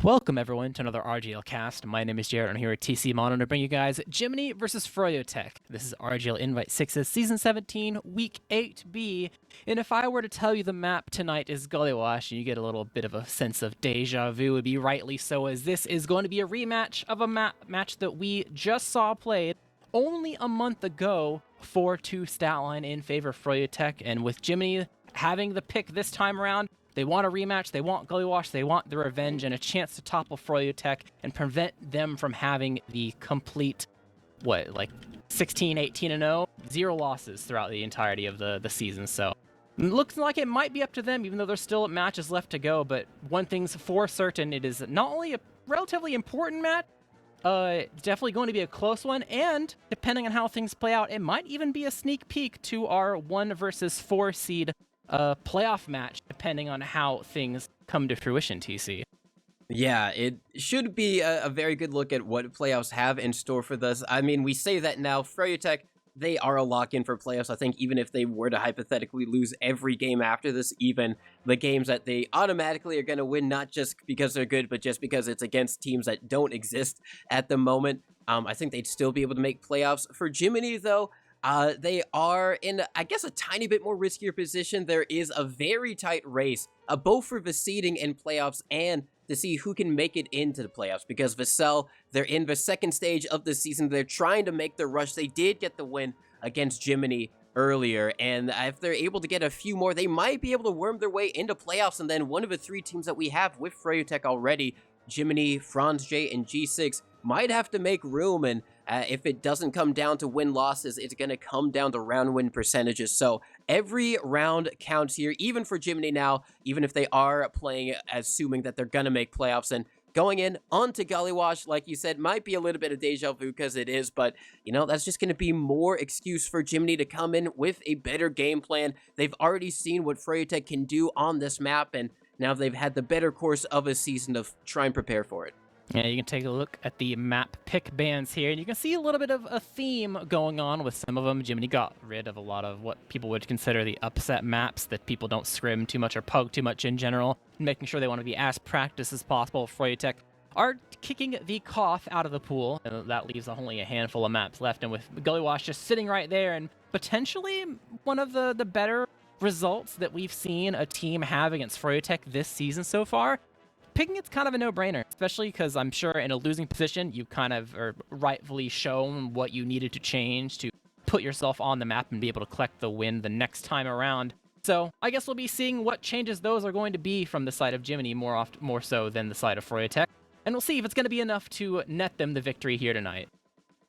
Welcome everyone to another RGL cast. My name is Jared. I'm here at TC Mono to bring you guys Jiminy versus Froyotech. This is RGL Invite 6's Season 17, Week 8B. And if I were to tell you the map tonight is Gullywash, and you get a little bit of a sense of deja vu, would be rightly so, as this is going to be a rematch of a match that we just saw played only a month ago. 4-2 stat line in favor of Froyotech, and with Jiminy having the pick this time around, they want a rematch, they want Gullywash, they want the revenge and a chance to topple Froyotech and prevent them from having the complete, 16, 18-0, 0 losses throughout the entirety of the season. So it looks like it might be up to them, even though there's still matches left to go. But one thing's for certain, it is not only a relatively important match, definitely going to be a close one, and depending on how things play out, it might even be a sneak peek to our 1 versus 4 seed playoff match, depending on how things come to fruition, TC. Yeah, it should be a very good look at what playoffs have in store for this. I mean, we say that now. Froyotech, they are a lock-in for playoffs. I think even if they were to hypothetically lose every game after this, even the games that they automatically are going to win, not just because they're good, but just because it's against teams that don't exist at the moment, I think they'd still be able to make playoffs. For Jiminy, though, they are in, I guess, a tiny bit more riskier position. There is a very tight race, both for the seeding in playoffs and to see who can make it into the playoffs, because Vassell, they're in the second stage of the season. They're trying to make the rush. They did get the win against Jiminy earlier, and if they're able to get a few more, they might be able to worm their way into playoffs. And then one of the 3 teams that we have with Froyotech already, Jiminy, Franz J, and G6, might have to make room. And if it doesn't come down to win-losses, it's going to come down to round-win percentages. So every round counts here, even for Jiminy now, even if they are playing assuming that they're going to make playoffs. And going in onto Gullywash, like you said, might be a little bit of deja vu, because it is, but, you know, that's just going to be more excuse for Jiminy to come in with a better game plan. They've already seen what Froyotech can do on this map, and now they've had the better course of a season to try and prepare for it. Yeah, you can take a look at the map pick bands here, and you can see a little bit of a theme going on with some of them. Jiminy got rid of a lot of what people would consider the upset maps that people don't scrim too much or poke too much in general, making sure they want to be as practiced as possible. Froyotech are kicking the cough out of the pool, and that leaves only a handful of maps left, and with Gullywash just sitting right there, and potentially one of the better results that we've seen a team have against Froyotech this season so far. Picking it's kind of a no-brainer, especially because I'm sure in a losing position, you kind of are rightfully shown what you needed to change to put yourself on the map and be able to collect the win the next time around. So I guess we'll be seeing what changes those are going to be from the side of Jiminy more so than the side of Froyotech. And we'll see if it's going to be enough to net them the victory here tonight.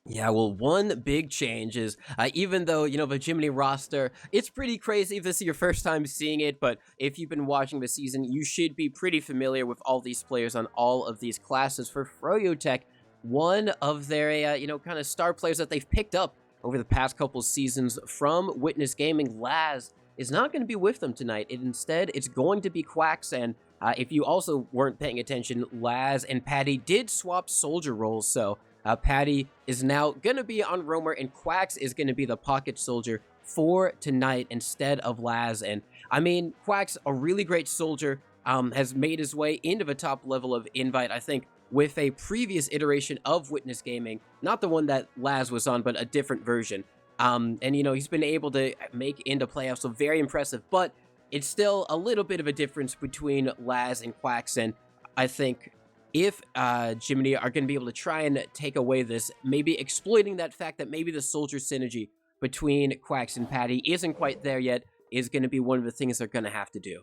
Yeah, well, one big change is, even though, you know, the Jiminy roster, it's pretty crazy if this is your first time seeing it, but if you've been watching the season, you should be pretty familiar with all these players on all of these classes. For Froyotech, one of their, kind of star players that they've picked up over the past couple seasons from Witness Gaming, Laz, is not going to be with them tonight. Instead, it's going to be Quacks, and if you also weren't paying attention, Laz and Patty did swap soldier roles, so Patty is now going to be on Roamer, and Quacks is going to be the pocket soldier for tonight instead of Laz. And I mean, Quacks, a really great soldier, has made his way into the top level of Invite, I think, with a previous iteration of Witness Gaming, not the one that Laz was on, but a different version. And, you know, he's been able to make into playoffs, so very impressive, but it's still a little bit of a difference between Laz and Quacks, and I think if Jiminy are going to be able to try and take away this, maybe exploiting that fact that maybe the soldier synergy between Quacks and Patty isn't quite there yet, is going to be one of the things they're going to have to do.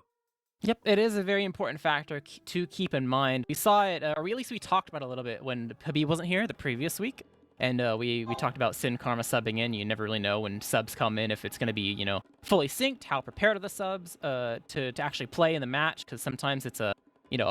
Yep, it is a very important factor to keep in mind. We saw it, or at least we talked about it a little bit when Habib wasn't here the previous week. And we talked about Sin Karma subbing in. You never really know when subs come in, if it's going to be, you know, fully synced, how prepared are the subs to actually play in the match, because sometimes it's a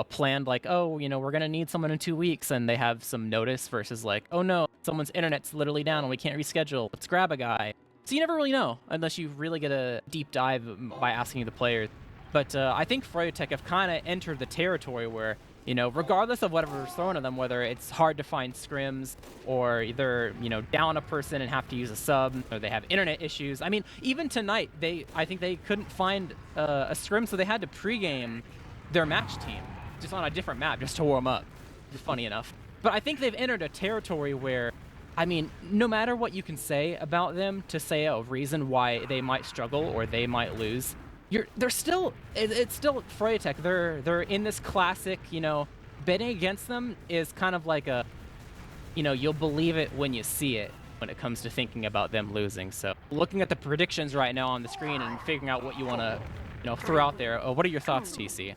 planned, like, oh, you know, we're going to need someone in 2 weeks, and they have some notice, versus like, oh no, someone's internet's literally down and we can't reschedule. Let's grab a guy. So you never really know unless you really get a deep dive by asking the players. But I think Froyotech have kind of entered the territory where, you know, regardless of whatever's thrown at them, whether it's hard to find scrims or either, you know, down a person and have to use a sub, or they have internet issues. I mean, even tonight, I think they couldn't find a scrim, so they had to pregame their match team. just on a different map just to warm up. Just funny enough. But I think they've entered a territory where, I mean, no matter what you can say about them to say a reason why they might struggle or they might lose, they're still, it's still Froyotech. They're in this classic, you know, betting against them is kind of like a, you know, you'll believe it when you see it when it comes to thinking about them losing. So looking at the predictions right now on the screen and figuring out what you want to, you know, throw out there. What are your thoughts, TC?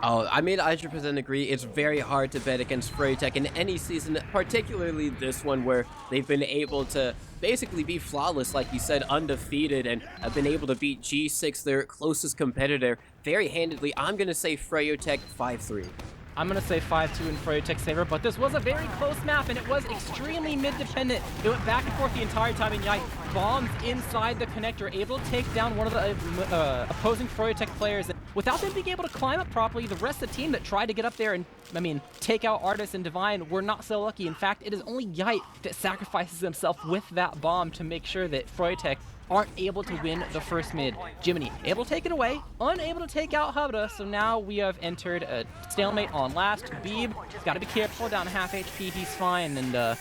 Oh, I mean, I 100% agree. It's very hard to bet against Froyotech in any season, particularly this one where they've been able to basically be flawless, like you said, undefeated, and have been able to beat G6, their closest competitor, very handedly. I'm going to say Froyotech 5-3. I'm going to say 5-2 in Froyotech's favor, but this was a very close map, and it was extremely mid-dependent. It went back and forth the entire time, and Yike bombs inside the connector, able to take down one of the opposing Froyotech players. Without them being able to climb up properly, the rest of the team that tried to get up there and, I mean, take out Artis and Divine were not so lucky. In fact, it is only Yike that sacrifices himself with that bomb to make sure that Froyotech aren't able to win the first mid. Jiminy able to take it away, unable to take out Hubda, so now we have entered a stalemate on last. Beeb has got to be careful, down to half HP, he's fine, and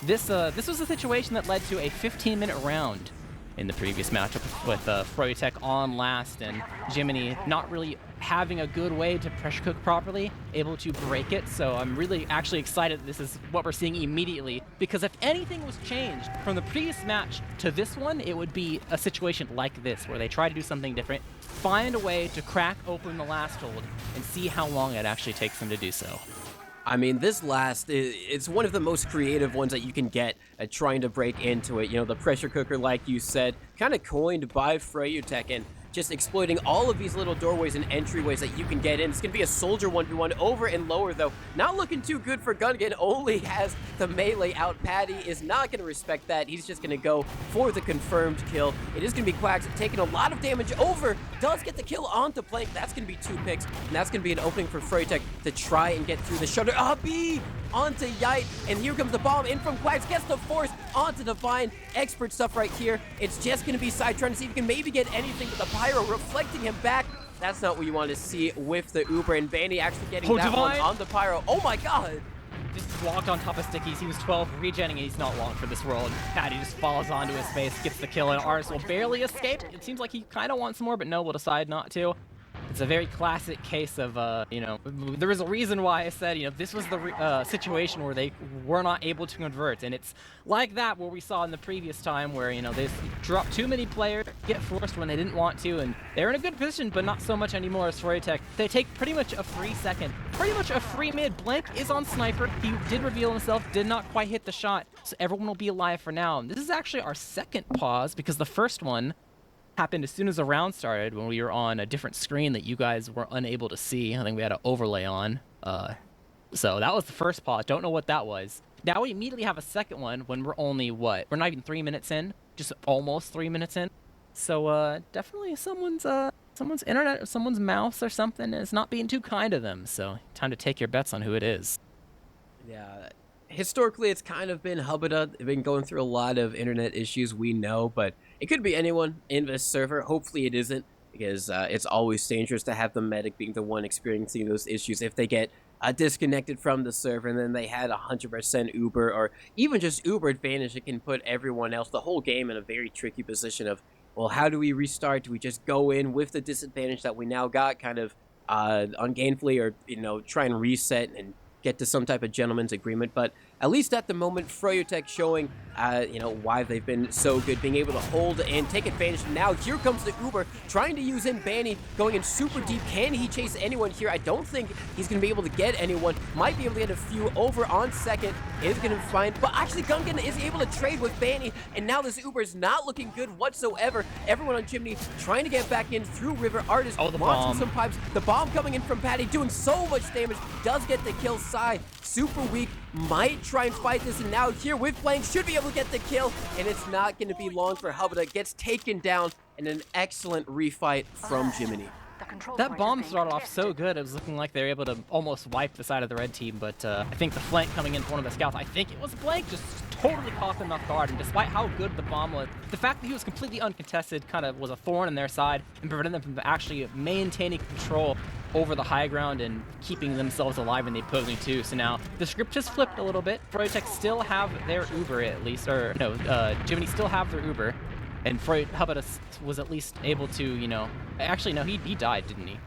this was a situation that led to a 15-minute round in the previous matchup with Froyotech on last, and Jiminy not really having a good way to pressure cook properly, able to break it. So I'm really actually excited that this is what we're seeing immediately, because if anything was changed from the previous match to this one, it would be a situation like this, where they try to do something different, find a way to crack open the last hold, and see how long it actually takes them to do so. I mean, this last, it's one of the most creative ones that you can get at trying to break into it. You know, the pressure cooker, like you said, kind of coined by Froyotech, and just exploiting all of these little doorways and entryways that you can get in. It's going to be a soldier 1v1 over and lower, though. Not looking too good for Gungan. Only has the melee out. Patty is not going to respect that. He's just going to go for the confirmed kill. It is going to be Quacks taking a lot of damage over. Does get the kill onto Plank. That's going to be 2 picks, and that's going to be an opening for Froyotech to try and get through the shutter. B onto Yite, and here comes the bomb in from Quacks. Gets the force onto Divine. Expert stuff right here. It's just going to be Side trying to see if he can maybe get anything, but the Pyro reflecting him back. That's not what you want to see with the Uber, and Banny actually getting that Divine one on the Pyro. Oh my god! Just walked on top of Stickies. He was 12, regenning, and he's not long for this world. Patty just falls onto his face, gets the kill, and Artis will barely escape. It seems like he kind of wants more, but no, will decide not to. It's a very classic case of, you know, there was a reason why I said, you know, this was the situation where they were not able to convert. And it's like that where we saw in the previous time where, you know, they dropped too many players, get forced when they didn't want to, and they're in a good position, but not so much anymore as Froyotech. They take pretty much a free second, pretty much a free mid. Blank is on Sniper. He did reveal himself, did not quite hit the shot, so everyone will be alive for now. And this is actually our second pause, because the first one happened as soon as the round started, when we were on a different screen that you guys were unable to see. I think we had an overlay on. So that was the first pause. Don't know what that was. Now we immediately have a second one when we're only, what? We're not even 3 minutes in. Just almost 3 minutes in. So definitely someone's internet or someone's mouse or something is not being too kind to them. So time to take your bets on who it is. Yeah. Historically, it's kind of been Hubda. They've been going through a lot of internet issues, we know, but it could be anyone in this server. Hopefully it isn't, because it's always dangerous to have the medic being the one experiencing those issues. If they get disconnected from the server and then they had 100% Uber or even just Uber advantage, it can put everyone else, the whole game, in a very tricky position of, well, how do we restart? Do we just go in with the disadvantage that we now got kind of ungainfully, or, you know, try and reset and get to some type of gentleman's agreement? But at least at the moment, Froyotech showing, you know, why they've been so good, being able to hold and take advantage. Now here comes the Uber, trying to use in Banny, going in super deep. Can he chase anyone here? I don't think he's going to be able to get anyone. Might be able to get a few over on second. Is going to find, but actually Gungan is able to trade with Banny, and now this Uber is not looking good whatsoever. Everyone on Jiminy trying to get back in through River. Artis launching some pipes. The bomb coming in from Patty, doing so much damage. Does get the kill. Side super weak, might try and fight this, and now here with Blank should be able to get the kill, and it's not going to be long for Hubda. Gets taken down, and an excellent refight from Jiminy. That bomb started off so good, it was looking like they were able to almost wipe the side of the red team, but I think the flank coming in for one of the scouts, I think it was Blank, just totally caught them off guard, and despite how good the bomb was, the fact that he was completely uncontested kind of was a thorn in their side and prevented them from actually maintaining control. over the high ground and keeping themselves alive in the opposing two. So now the script has flipped a little bit. Froyotech still have their Uber at least, or no, Jiminy still have their Uber, and Hubba was at least able to, you know, actually no, he died, didn't he?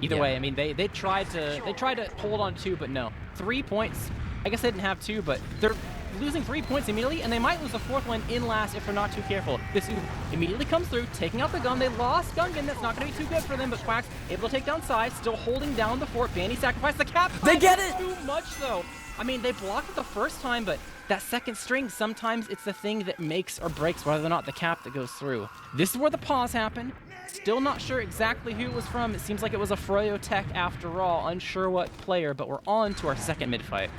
Either way, I mean, they tried to hold on to, but no. 3 points. I guess they didn't have two, but they're losing 3 points immediately, and they might lose the fourth one in last if they're not too careful. This Uber immediately comes through, taking out the gun. They lost Gungan. That's not going to be too good for them, but Quack's able to take down side, still holding down the fort. Banny sacrificed the cap. They get it! Too much, though. I mean, they blocked it the first time, but that second string, sometimes it's the thing that makes or breaks whether or not the cap that goes through. This is where the pause happened. Still not sure exactly who it was from. It seems like it was a Froyotech after all. Unsure what player, but we're on to our second mid-fight.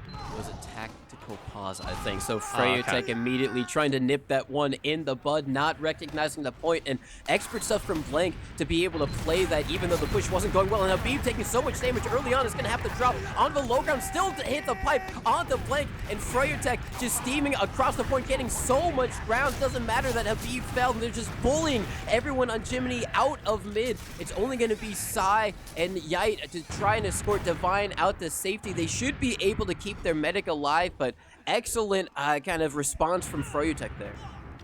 It was a tactical pause, I think. So Froyotech immediately trying to nip that one in the bud, not recognizing the point, and expert stuff from Blank to be able to play that even though the push wasn't going well. And Habib taking so much damage early on is going to have to drop onto the low ground, still to hit the pipe onto Blank, and Froyotech just steaming across the point, getting so much ground. Doesn't matter that Habib fell, and they're just bullying everyone on Jiminy out of mid. It's only going to be Sai and Yite to try and escort Divine out to safety. They should be able to keep their medic alive, but excellent kind of response from Froyotech there.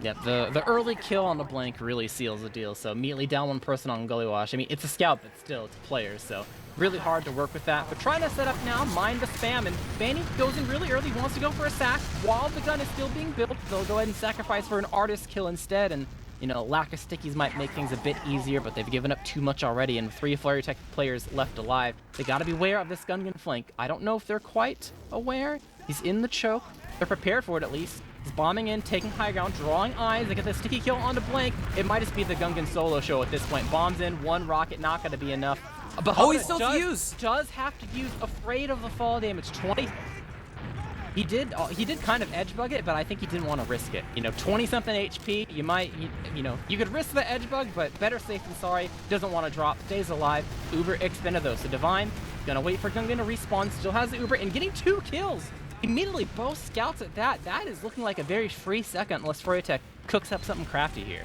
Yep, the early kill on the Blank really seals the deal. So immediately down one person on Gully Wash. I mean, it's a scout, but still, it's players. So really hard to work with that. But trying to set up now, mind the spam, and Banny goes in really early, wants to go for a sack while the gun is still being built. They'll go ahead and sacrifice for an artist kill instead, and you know, lack of stickies might make things a bit easier, but they've given up too much already, and 3 Froyotech players left alive. They gotta be aware of this Gungan flank. I don't know if they're quite aware. He's in the choke. They're prepared for it at least. He's bombing in, taking high ground, drawing eyes. They get the sticky kill onto Blank. It might just be the Gungan solo show at this point. Bombs in, 1 rocket, not gonna be enough. But he's still to use. Does have to use Afraid of the fall damage. 20. He did kind of edge bug it, but I think he didn't want to risk it. You know, 20-something HP, you know, you could risk the edge bug, but better safe than sorry. Doesn't want to drop, stays alive. Uber expended though, so Divine gonna wait for Gungan to respawn, still has the Uber, and getting 2 kills. Immediately, both scouts at that. That is looking like a very free second unless Froyotech cooks up something crafty here.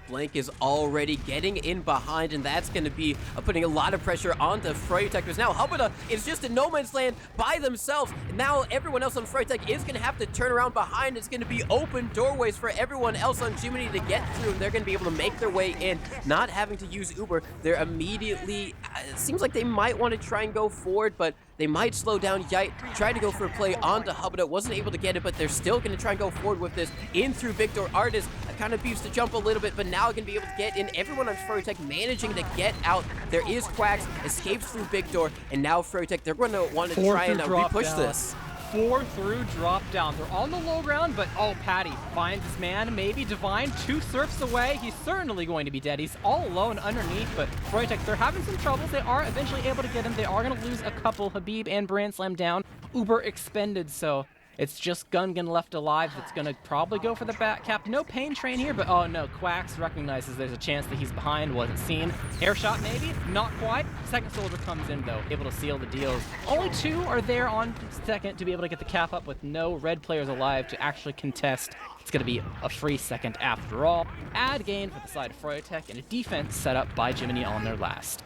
Blank is already getting in behind, and that's going to be putting a lot of pressure onto Froyotech, because now Hubba is just in no man's land by themselves. And now everyone else on Froyotech is going to have to turn around behind. It's going to be open doorways for everyone else on Jiminy to get through, and they're going to be able to make their way in, not having to use Uber. They're immediately, it seems like they might want to try and go forward, but they might slow down. Yite tried to go for a play onto Hubba, wasn't able to get it, but they're still going to try and go forward with this. In through Big Door. Artist kind of beefs to jump a little bit, but now going to be able to get in. Everyone on Froyotech managing to get out. There is Quacks, escapes through Big Door, and now Froyotech, they're going to want to try and re-push this. 4 through drop down. They're on the low ground, but oh, Patty finds his man, maybe Divine, 2 surfs away. He's certainly going to be dead. He's all alone underneath, but Froyotech, they're having some troubles. They are eventually able to get him. They are going to lose a couple. Habib and Brand Slam down. Uber expended, so it's just Gungan left alive that's going to probably go for the back cap. No pain train here, but oh no, Quacks recognizes there's a chance that he's behind, wasn't seen. Air shot maybe, not quite. Second soldier comes in though, able to seal the deals. Only 2 are there on second to be able to get the cap up with no red players alive to actually contest. It's going to be a free second after all. Add gain for the side of Froyotech and a defense set up by Jiminy on their last.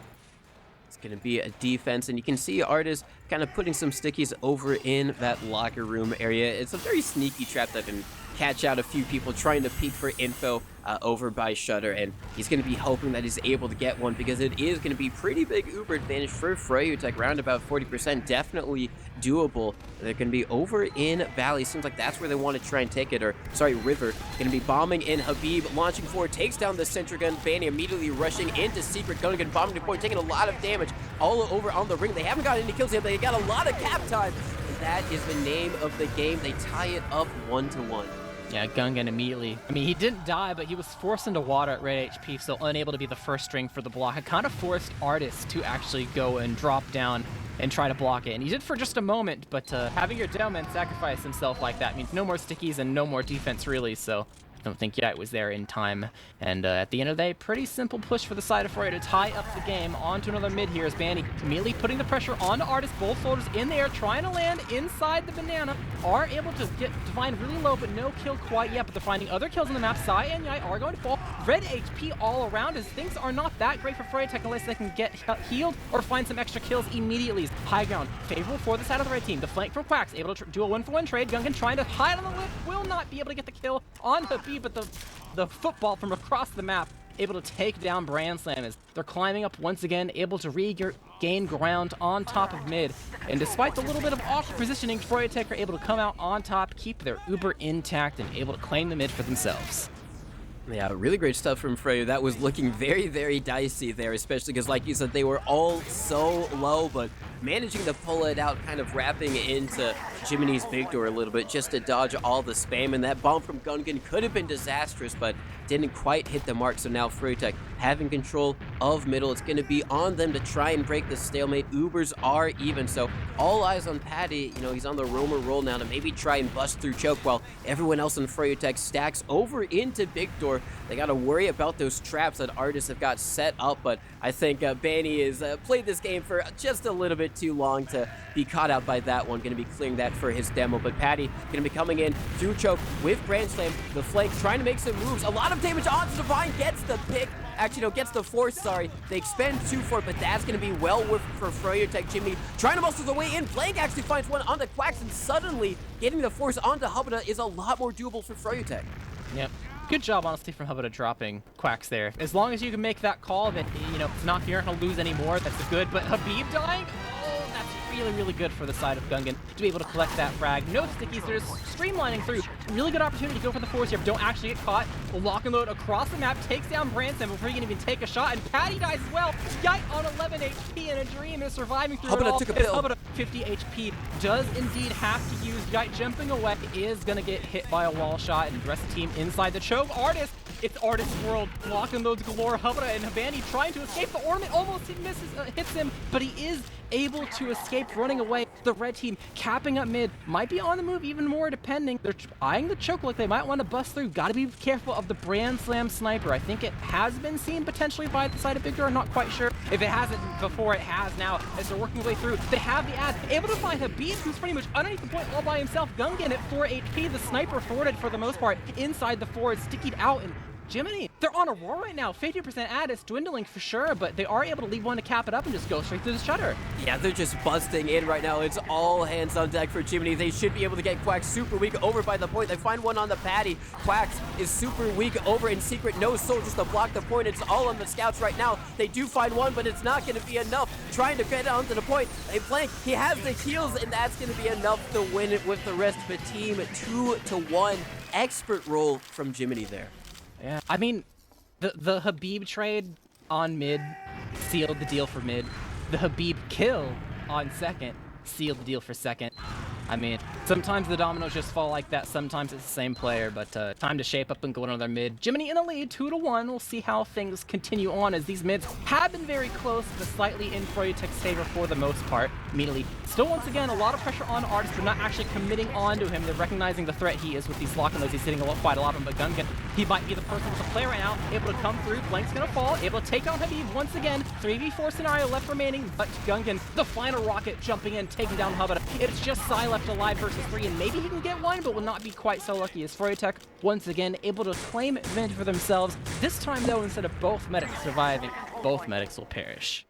It's going to be a defense, and you can see Artist kind of putting some stickies over in that locker room area. It's a very sneaky trap that can catch out a few people trying to peek for info over by Shutter, and he's going to be hoping that he's able to get one, because it is going to be pretty big Uber advantage for Froyotech, around about 40%, definitely doable. They're going to be over in Valley. Seems like that's where they want to try and take it, or sorry, River. Going to be bombing in. Habib launching forward, takes down the center gun. Banny immediately rushing into Secret. Gungan bombing the point, taking a lot of damage all over on the ring. They haven't got any kills yet. They got a lot of cap time. And that is the name of the game. They tie it up 1-1. Yeah, Gungan immediately. I mean, he didn't die, but he was forced into water at red HP, so unable to be the first string for the block. It kind of forced Artist to actually go and drop down and try to block it. And he did for just a moment, but having your down man sacrifice himself like that means no more stickies and no more defense, really. So don't think Yite was there in time. And at the end of the day, pretty simple push for the side of Froyo to tie up the game. On to another mid here as Banny immediately putting the pressure onto Artist. Both soldiers in the air trying to land inside the banana. Are able to get Divine really low, but no kill quite yet. But they're finding other kills on the map. Sai and Yite are going to fall. Red HP all around as things are not that great for Froyotech unless they can get healed or find some extra kills immediately. High ground favorable for the side of the red team. The flank from Quacks able to do a 1-for-1 trade. Gungan trying to hide on the lip, will not be able to get the kill on Habib, but the football from across the map able to take down Brand Slam as they're climbing up once again, able to regain ground on top of mid. And despite the little bit of awkward positioning, Froyotech are able to come out on top, keep their Uber intact, and able to claim the mid for themselves. Yeah, really great stuff from Froyo. That was looking very, very dicey there, especially because, like you said, they were all so low, but managing to pull it out, kind of wrapping into Jiminy's big door a little bit just to dodge all the spam. And that bomb from Gungan could have been disastrous, but didn't quite hit the mark. So now Froyotech having control of middle. It's going to be on them to try and break the stalemate. Ubers are even, so all eyes on Patty. You know, he's on the roamer roll now to maybe try and bust through choke while everyone else in Froyotech stacks over into big door. They got to worry about those traps that artists have got set up, but I think Banny has played this game for just a little bit too long to be caught out by that one. Going to be clearing that for his demo, but Patty going to be coming in through choke with Grand Slam. The flank trying to make some moves. A lot of damage onto Divine, gets the pick. Actually, no, gets the force, sorry. They expend 2 for it, but that's going to be well worth for Froyotech. Jiminy trying to muscle the way in. Blank actually finds one onto Quacks, and suddenly getting the force onto Hubba is a lot more doable for Froyotech. Yep. Good job, honestly, from Hubba dropping Quacks there. As long as you can make that call, that, you know, it's not, you're not going to lose anymore. That's good. But Habib dying? Oh, that's really, really good for the side of Gungan to be able to collect that frag. No stickies. They're just streamlining through. Really good opportunity to go for the force here. Don't actually get caught. Lock and load across the map. Takes down Branson before you can even take a shot. And Patty dies as well. Yite on 11 HP in a dream is surviving through it all. Took a pill. Hubba 50 HP. Does indeed have to use Yite. Jumping away is going to get hit by a wall shot. And the rest of the team inside the choke. Artist. It's Artist's world. Lock and loads galore. Hubba and Habani trying to escape. The ornament almost hits him, but he is able to escape, running away. The red team capping up mid. Might be on the move even more, depending. They're eyeing the choke like they might want to bust through. Got to be careful of the Brand Slam sniper. I think it has been seen potentially by the side of Big Door. I'm not quite sure if it hasn't before. It has now as they're working their way through. They have the ad. Able to find Habib, who's pretty much underneath the point all by himself. Gungan at 4 HP. The sniper thwarted for the most part inside the forward, sticking out, and Jiminy, they're on a roll right now. 50% ad is dwindling for sure, but they are able to leave one to cap it up and just go straight through the shutter. Yeah, they're just busting in right now. It's all hands on deck for Jiminy. They should be able to get Quacks super weak over by the point. They find one on the Patty. Quacks is super weak over in secret. No soldiers to block the point. It's all on the scouts right now. They do find one, but it's not going to be enough. Trying to get onto the point. They flank. He has the heals, and that's going to be enough to win it with the rest of the team. 2-1. Expert roll from Jiminy there. Yeah, I mean, the Habib trade on mid sealed the deal for mid. The Habib kill on second sealed the deal for second. I mean, sometimes the dominoes just fall like that. Sometimes it's the same player, but time to shape up and go another mid. Jiminy in the lead, 2-1. We'll see how things continue on as these mids have been very close, but slightly in Froyotech's favor for the most part. Immediately, still once again, a lot of pressure on Artist. They're not actually committing onto him. They're recognizing the threat he is with these lock and loads. He's hitting quite a lot of them, but Gungan, he might be the person with the play right now, able to come through. Blank's gonna fall, able to take on Habib once again. 3v4 scenario left remaining, but Gungan, the final rocket, jumping in, taking down Hubba. It's just Sai left alive versus 3, and maybe he can get one, but will not be quite so lucky as Froyotech once again able to claim advantage for themselves. This time though, instead of both medics surviving, both medics will perish.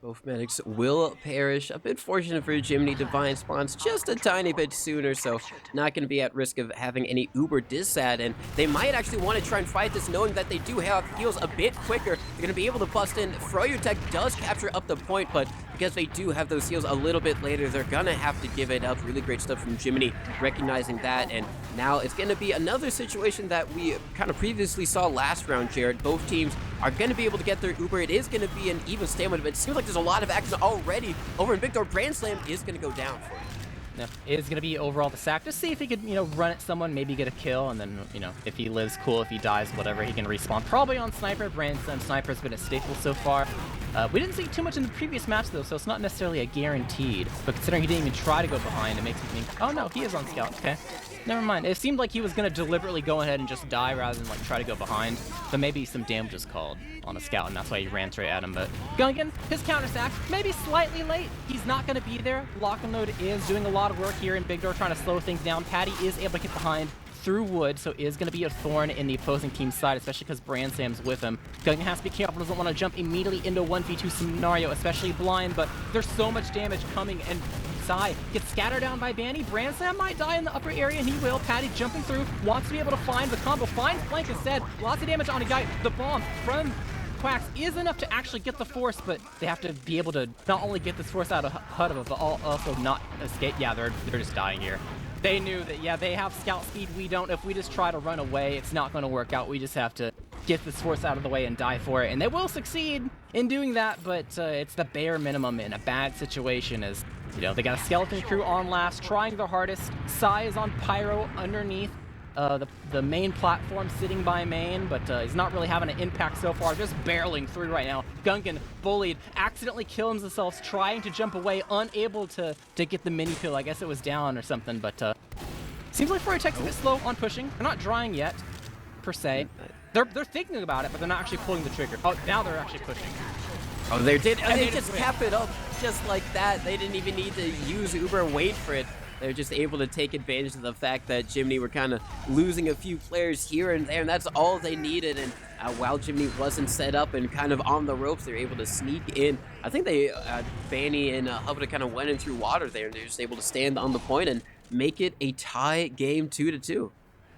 Both medics will perish. A bit fortunate for Jiminy. Divine spawns just a tiny bit sooner, so not going to be at risk of having any uber disad, and they might actually want to try and fight this knowing that they do have heals a bit quicker. They're going to be able to bust in. Froyotech does capture up the point, but because they do have those heals a little bit later, they're going to have to give it up. Really great stuff from Jiminy, recognizing that, and now it's going to be another situation that we kind of previously saw last round, Jared. Both teams are going to be able to get their uber. It is going to be an even stamina, but it seems like there's a lot of action already over in Big Door. Brand Slam is going to go down for him. Yeah, it is going to be overall the sack. Just see if he could, you know, run at someone, maybe get a kill, and then, you know, if he lives, cool. If he dies, whatever, he can respawn. Probably on Sniper. Brand Slam Sniper has been a staple so far. We didn't see too much in the previous match, though, so it's not necessarily a guaranteed. But considering he didn't even try to go behind, it makes me think, oh no, he is on Scout, okay. Never mind. It seemed like he was going to deliberately go ahead and just die rather than like try to go behind. But maybe some damage was called on a scout, and that's why he ran straight at him. But Gungan, his counter sack, maybe slightly late. He's not going to be there. Lock and Load is doing a lot of work here in Big Door, trying to slow things down. Patty is able to get behind through wood, so is going to be a thorn in the opposing team's side, especially because Bransam's with him. Gungan has to be careful, doesn't want to jump immediately into a 1v2 scenario, especially blind, but there's so much damage coming, and Sai gets scattered down by Banny. Bransam might die in the upper area, and he will. Patty jumping through, wants to be able to find the combo, finds Blank instead. Lots of damage on a guy. The bomb from Quacks is enough to actually get the force, but they have to be able to not only get this force out of HUD, but also not escape. Yeah, they're just dying here. They knew that, yeah, they have scout speed, we don't. If we just try to run away, it's not going to work out. We just have to get this force out of the way and die for it. And they will succeed in doing that, but it's the bare minimum in a bad situation, as, you know, they got a skeleton crew on last, trying their hardest. Sai is on Pyro underneath the main platform, sitting by main, but he's not really having an impact so far, just barreling through right now. Gungan, bullied, accidentally kills himself, trying to jump away, unable to get the mini kill. I guess it was down or something, but seems like Froyotech's a bit slow on pushing. They're not drying yet, per se. They're thinking about it, but they're not actually pulling the trigger. Oh, now they're actually pushing. Oh, they just cap it up just like that. They didn't even need to use Uber and wait for it. They're just able to take advantage of the fact that Jiminy were kind of losing a few players here and there, and that's all they needed. And while Jiminy wasn't set up and kind of on the ropes, they're able to sneak in. I think they, Banny and Hubba kind of went in through water there, and they're just able to stand on the point and make it a tie game 2-2.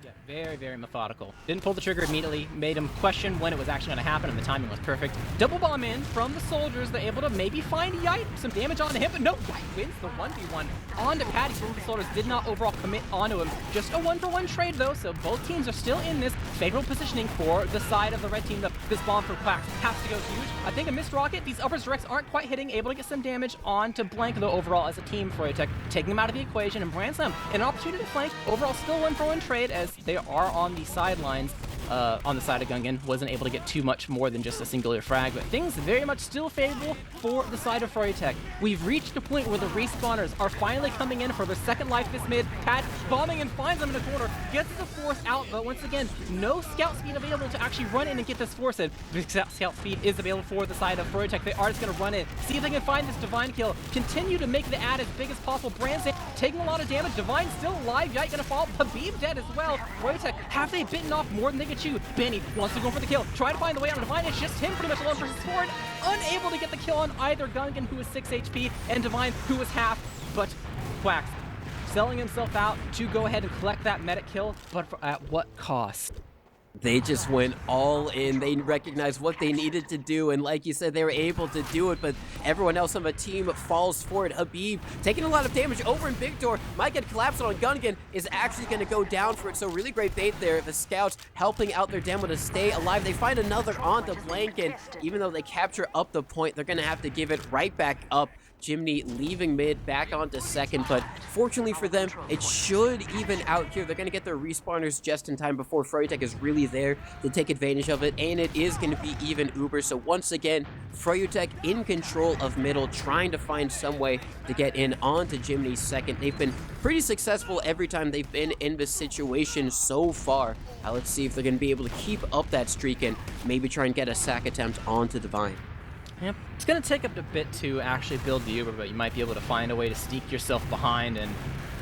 Yeah, very, very methodical. Didn't pull the trigger immediately, made him question when it was actually going to happen, and the timing was perfect. Double bomb in from the soldiers. They're able to maybe find Yite, some damage on him, but no, Yite wins the 1v1 onto Patty. The soldiers did not overall commit onto him. Just a 1-for-1 trade, though, so both teams are still in this favorable positioning for the side of the red team. This bomb from Quacks has to go huge. I think a missed rocket. These uppers directs aren't quite hitting, able to get some damage onto Blank, though, overall, as a team. Froyotech taking them out of the equation, and Bransam, an opportunity to flank. Overall, still 1-for-1 trade, as they are on the sidelines. On the side of Gungan, wasn't able to get too much more than just a singular frag, but things very much still favorable for the side of Froyotech. We've reached a point where the respawners are finally coming in for their second life this mid. Pat bombing and finds them in the corner, gets the force out, but once again, no scout speed available to actually run in and get this force in. The scout speed is available for the side of Froyotech. They are just going to run in, see if they can find this Divine kill, continue to make the ad as big as possible. Branson taking a lot of damage, Divine still alive, Yite gonna fall, Habib dead as well. Froyotech, have they bitten off more than they could chew? Benny wants to go for the kill, try to find the way on Divine. It's just him pretty much alone versus Ford, unable to get the kill on either Gungan, who is 6 HP, and Divine, who is half. But Quacks selling himself out to go ahead and collect that medic kill, but at what cost? They just went all in. They recognized what they needed to do, and like you said, they were able to do it, but everyone else on the team falls for it. Habib taking a lot of damage over in Big Door, might get collapsed on Gungan, is actually going to go down for it, so really great bait there. The scouts helping out their demo to stay alive. They find another onto Blanken. Even though they capture up the point, they're going to have to give it right back up. Jiminy leaving mid, back onto second, but fortunately for them, it should even out here. They're going to get their respawners just in time before Froyotech is really there to take advantage of it, and it is going to be even Uber. So once again, Froyotech in control of middle, trying to find some way to get in onto Jiminy's second. They've been pretty successful every time they've been in this situation so far. Let's see if they're going to be able to keep up that streak and maybe try and get a sack attempt onto Divine. Yep. It's going to take up a bit to actually build the Uber, but you might be able to find a way to sneak yourself behind, and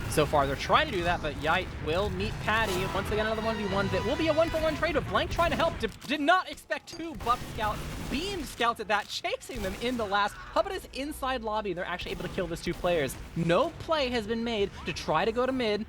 so far they're trying to do that, but Yite will meet Patty. Once again, another 1v1 that will be a 1-for-1 trade, but Blank trying to help. Did not expect two buff scouts, beam scouts at that, chasing them in the last. Hubbard is inside lobby. They're actually able to kill those two players. No play has been made to try to go to mid.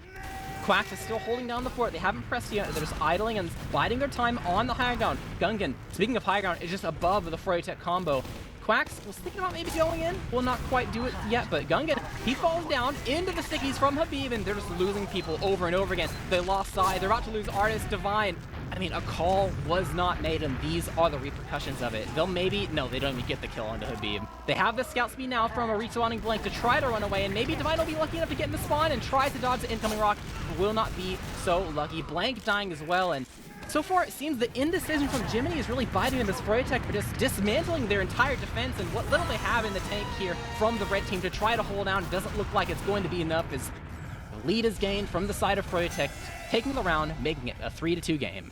Quacks is still holding down the fort. They haven't pressed yet. They're just idling and biding their time on the high ground. Gungan, speaking of high ground, is just above the Froyotech combo. Quacks was thinking about maybe going in. Will not quite do it yet, but Gungan, he falls down into the stickies from Habib, and they're just losing people over and over again. They lost Sai. They're about to lose Artist, Divine. I mean, a call was not made, and these are the repercussions of it. They'll maybe, no, they don't even get the kill onto Habib. They have the scout speed now from a respawning Blank to try to run away, and maybe Divine will be lucky enough to get in the spawn and tries to dodge the incoming rock. Will not be so lucky. Blank dying as well, and so far, it seems the indecision from Jiminy is really biting in this Froyotech. They're just dismantling their entire defense, and what little they have in the tank here from the red team to try to hold down doesn't look like it's going to be enough, as The lead is gained from the side of Froyotech, taking the round, making it a 3-2 game.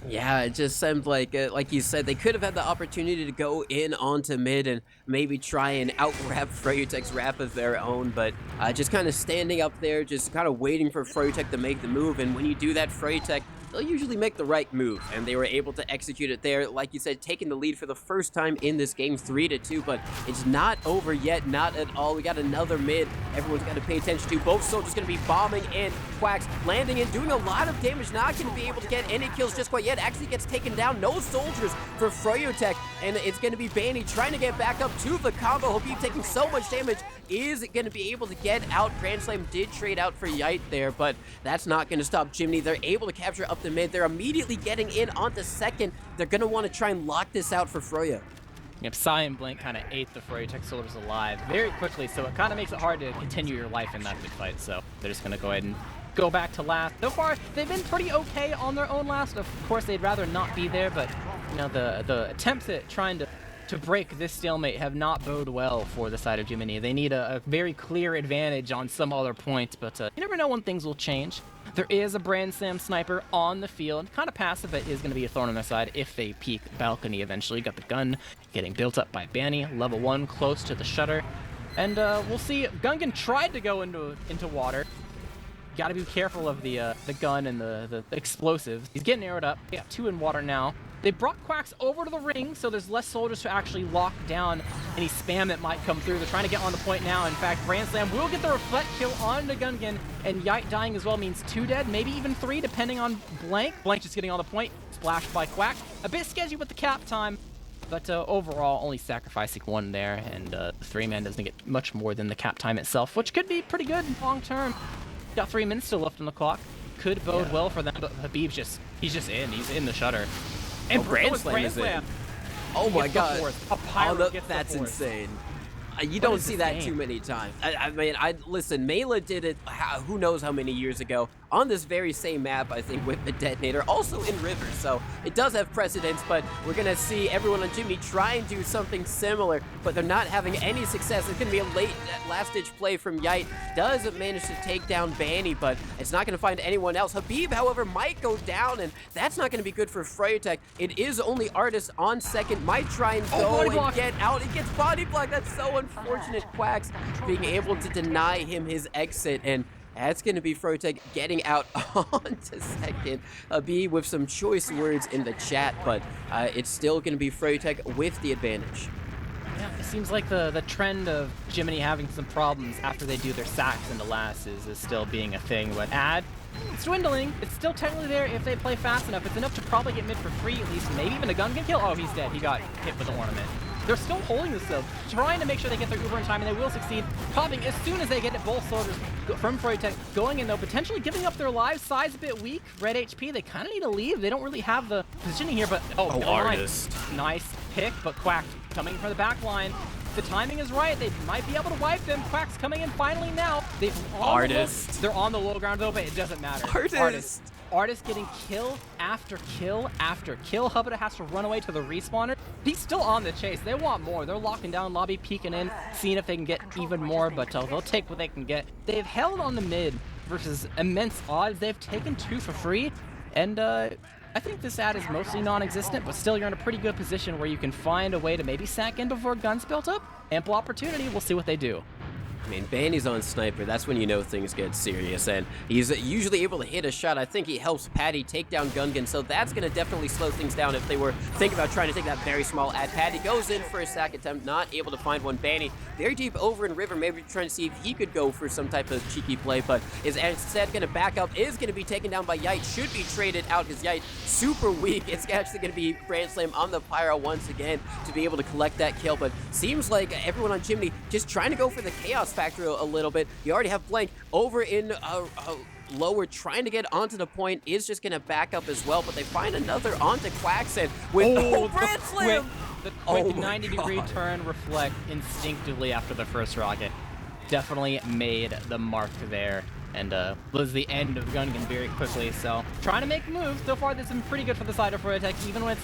Yeah, it just seemed like you said, they could have had the opportunity to go in onto mid and maybe try and out-wrap Froyotech's wrap of their own, but just kind of standing up there, just kind of waiting for Froyotech to make the move, and when you do that, Froyotech, they'll usually make the right move, and they were able to execute it there, like you said, taking the lead for the first time in this game, 3-2, but it's not over yet, not at all. We got another mid everyone's got to pay attention to. Both soldiers going to be bombing in, Quacks landing and doing a lot of damage, not going to be able to get any kills just quite yet, actually gets taken down, no soldiers for Froyotech, and it's going to be Banny trying to get back up to the combo. Habib taking so much damage, is going to be able to get out. Grand Slam did trade out for Yite there, but that's not going to stop Jiminy. They're able to capture up the mid. They're immediately getting in onto second. They're going to want to try and lock this out for Froyo. Yep, Psy and Blink kind of ate the Froyotech soldiers alive very quickly, so it kind of makes it hard to continue your life in that big fight. So they're just going to go ahead and go back to last. So far, they've been pretty okay on their own last. Of course, they'd rather not be there, but you know, the attempts at trying to break this stalemate have not bode well for the side of Jiminy. They need a very clear advantage on some other point, but you never know when things will change. There is a Grand Slam sniper on the field, kind of passive, but is going to be a thorn on their side if they peek balcony eventually. Got the gun getting built up by Banny, level 1 close to the shutter, and we'll see. Gungan tried to go into water. Got to be careful of the gun and the explosives. He's getting arrowed up. They got 2 in water now. They brought Quacks over to the ring, so there's less soldiers to actually lock down any spam that might come through. They're trying to get on the point now. In fact, Grand Slam will get the reflect kill on the Gungan, and Yite dying as well means 2 dead, maybe even 3, depending on Blank. Blank just getting on the point, splashed by Quack. A bit sketchy with the cap time, but overall only sacrificing 1 there, and the 3-man doesn't get much more than the cap time itself, which could be pretty good long term. Got 3 minutes still left on the clock. Could bode well for them, but Habib's he's in the shutter. And Grand Slam is in. Oh my god. A pirate gets that's the force. Insane. You don't see that too many times. I mean, listen, Mela did it who knows how many years ago on this very same map, I think, with the detonator, also in River, so it does have precedence, but we're going to see everyone on Jimmy try and do something similar, but they're not having any success. It's going to be a late last-ditch play from Yite. Does manage to take down Banny, but it's not going to find anyone else. Habib, however, might go down, and that's not going to be good for Froyotech. It is only Artist on second, might try and go and get out. He gets body blocked. That's so unfortunate. Quacks being able to deny him his exit, and that's going to be Froyotech getting out onto second. Habib with some choice words in the chat, but it's still going to be Froyotech with the advantage. Yeah, it seems like the trend of Jiminy having some problems after they do their sacks into last is still being a thing, but it's dwindling. It's still technically there if they play fast enough. It's enough to probably get mid for free at least, maybe even a gun can kill. Oh, he's dead. He got hit with an ornament. They're still holding this though, trying to make sure they get their Uber in time, and they will succeed. Popping as soon as they get it, both soldiers from Froyotech going in though, potentially giving up their lives. Size a bit weak, red HP, they kind of need to leave. They don't really have the positioning here, but Artist. Nice pick, but Quack coming from the back line. The timing is right. They might be able to wipe them. Quack's coming in finally now. They're on the low ground though, but it doesn't matter. Artist getting kill after kill after kill. Hubba has to run away to the respawner. He's still on the chase. They want more. They're locking down lobby, peeking in, seeing if they can get even more, but they'll take what they can get. They've held on the mid versus immense odds. They've taken 2 for free, and I think this ad is mostly non-existent, but still you're in a pretty good position where you can find a way to maybe sack in before guns built up. Ample opportunity. We'll see what they do. I mean, Banny's on Sniper, that's when you know things get serious, and he's usually able to hit a shot. I think he helps Patty take down Gungan, so that's going to definitely slow things down if they were thinking about trying to take that very small ad. Patty goes in for a sack attempt, not able to find one. Banny very deep over in River, maybe trying to see if he could go for some type of cheeky play, but is instead going to back up, is going to be taken down by Yite, should be traded out because Yite super weak. It's actually going to be Grand Slam on the Pyro once again to be able to collect that kill, but seems like everyone on Jiminy just trying to go for the chaos factor a little bit. You already have Blank over in lower, trying to get onto the point, is just going to back up as well, but they find another onto Quackson with Grand Slam! The quick 90-degree turn reflect instinctively after the first rocket. Definitely made the mark there, and was the end of Gungan very quickly, so trying to make moves. So far this has been pretty good for the side of Froyotech, even with